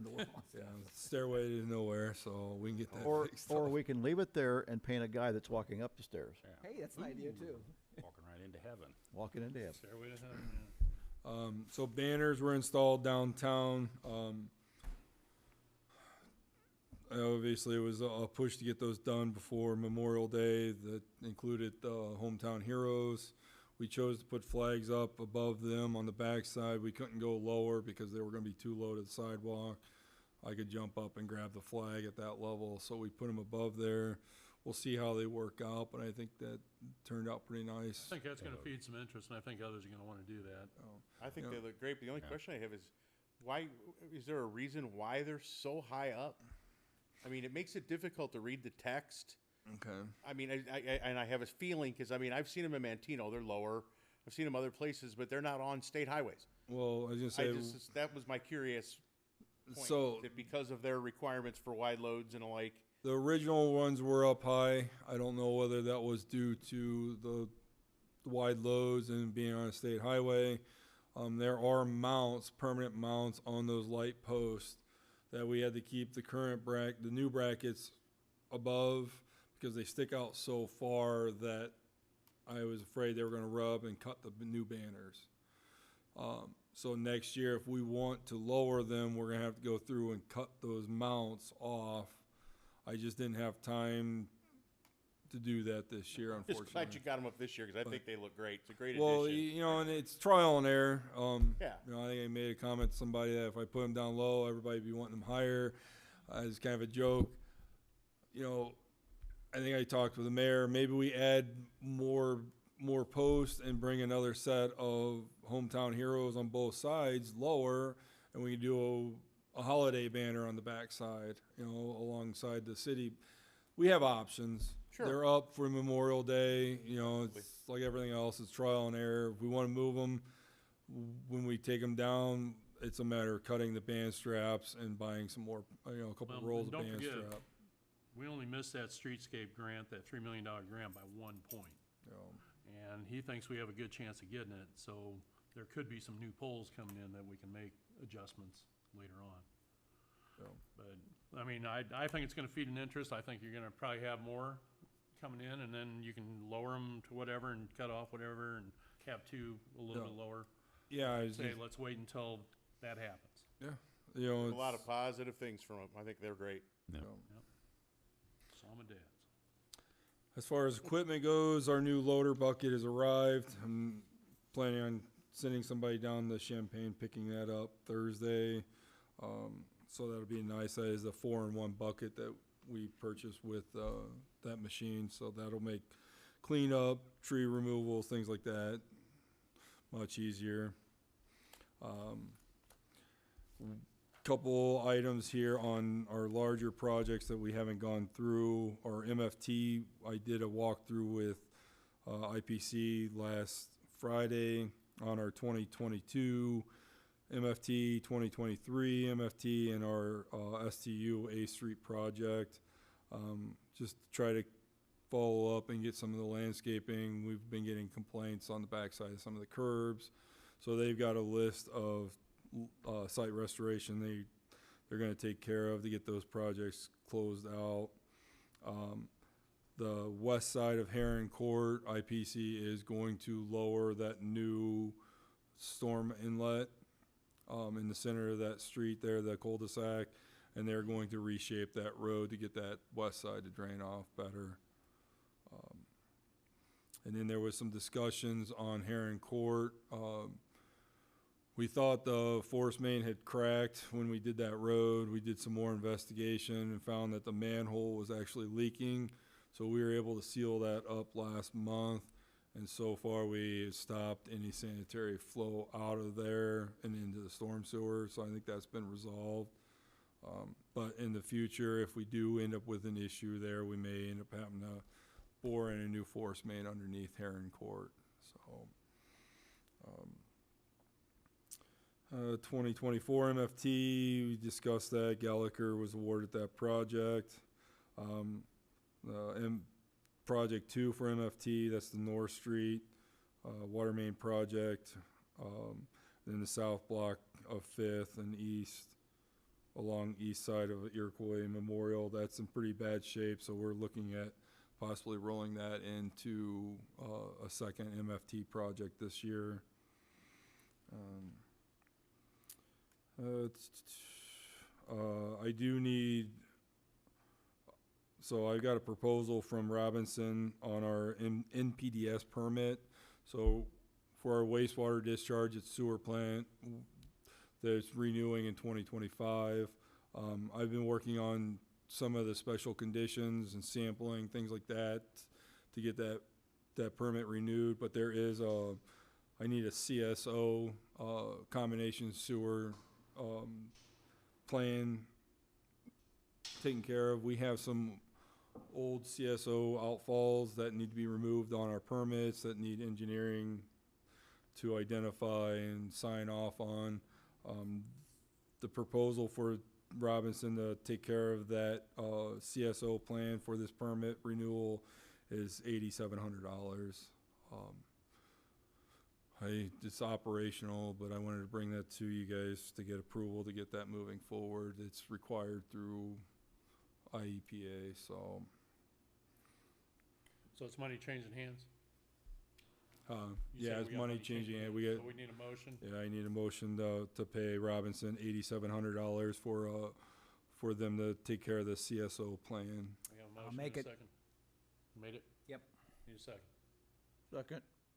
the wall. Yeah, stairway to nowhere, so we can get that Or, fixed or up. we can leave it there and paint a guy that's walking up the stairs, Hey, that's an idea too. Walking right into heaven. walking into heaven. Stairway to heaven, yeah. So banners were installed downtown. Obviously, it was a push to get those done before Memorial Day that included hometown heroes. We chose to put flags up above them on the backside. We couldn't go lower because they were gonna be too low to the sidewalk. I could jump up and grab the flag at that level, so we put them above there. We'll see how they work out, but I think that turned out pretty nice. I think that's gonna feed some interest, and I think others are gonna wanna do that. I think Yeah. they look great. The only Yeah. question I have is, why, is there a reason why they're so high up? I mean, it makes it difficult to read the text. Okay. I mean, I have a feeling, because I mean, I've seen them in Mantino, they're lower. I've seen them other places, but they're not on state highways. Well, I was gonna say, That was my curious point. so That because of their requirements for wide loads and alike. the original ones were up high. I don't know whether that was due to the wide loads and being on a state highway. There are mounts, permanent mounts on those light posts that we had to keep the new brackets above because they stick out so far that I was afraid they were gonna rub and cut the new banners. So next year, if we want to lower them, we're gonna have to go through and cut those mounts off. I just didn't have time to do that this year, Just glad you unfortunately. got them up this year, because I think they look great. It's a great Well, addition. you know, and it's trial and error. Yeah. You know, I think I made a comment to somebody that if I put them down low, everybody'd be wanting them higher. It's kind of a joke. You know, I think I talked with the mayor, maybe we add more posts and bring another set of hometown heroes on both sides lower, and we can do a holiday banner on the backside, you know, alongside the city. We have options. Sure. They're up for Memorial Day, you know, it's like everything else, it's trial and error. If we wanna move them, when we take them down, it's a matter of cutting the band straps and buying some more, you know, a couple Well, rolls and of don't band forget, strap. We only missed that streetscape grant, that $3 million grant by 1 point. You know. And he thinks we have a good chance of getting it, so there could be some new polls coming in that we can make adjustments later on. So. But, I mean, I think it's gonna feed an interest. I think you're gonna probably have more coming in, and then you can lower them to whatever and cut off whatever and have two a little bit Yeah. lower. Yeah, I was Say, just- let's wait until that happens. you know, A lot it's- of positive things from them. I think they're great. Yeah. you know. Psalm of dads. As far as equipment goes, our new loader bucket has arrived. I'm planning on sending somebody down to Champaign, picking that up Thursday. So that'll be nice. That is a 4-in-1 bucket that we purchased with, that machine. So that'll make cleanup, tree removal, things like that much easier. Couple items here on our larger projects that we haven't gone through. Our MFT, I did a walkthrough with IPC last Friday on our 2022 MFT 2023, MFT, and our STU A Street project. Just to try to follow up and get some of the landscaping. We've been getting complaints on the backside of some of the curbs. So they've got a list of site restoration they're going to take care of to get those projects closed out. The west side of Heron Court, IPC is going to lower that new storm inlet in the center of that street there, the cul-de-sac, and they're going to reshape that road to get that west side to drain off better. And then there was some discussions on Heron Court. We thought the force main had cracked when we did that road. We did some more investigation and found that the manhole was actually leaking. So we were able to seal that up last month. And so far we have stopped any sanitary flow out of there and into the storm sewer. So I think that's been resolved. But in the future, if we do end up with an issue there, we may end up having to bore in a new force main underneath Heron Court. So, 2024 MFT, we discussed that. Gallagher was awarded that project. Project 2 for MFT, that's the North Street water main project. Then the south block of 5th and east, along east side of Iroquois Memorial, that's in pretty bad shape, so we're looking at possibly rolling that into a second MFT project this year. I do need, so I got a proposal from Robinson on our NPDS permit. So for our wastewater discharge at sewer plant that's renewing in 2025. I've been working on some of the special conditions and sampling, things like that, to get that permit renewed. But there is I need a CSO, combination sewer plan taken care of. We have some old CSO outfalls that need to be removed on our permits that need engineering to identify and sign off on. The proposal for Robinson to take care of that CSO plan for this permit renewal is $8,700. It's operational, but I wanted to bring that to you guys to get approval to get that moving forward. It's required through IEPA, so. So it's money changing hands? You Yeah, said it's we got money changing. hands, We got. so we need a motion? Yeah, I need a motion to pay Robinson $8,700 for them to take care of the CSO plan. I got a I'll motion, make need a it. second. Made it? Yep. Need a second. Second.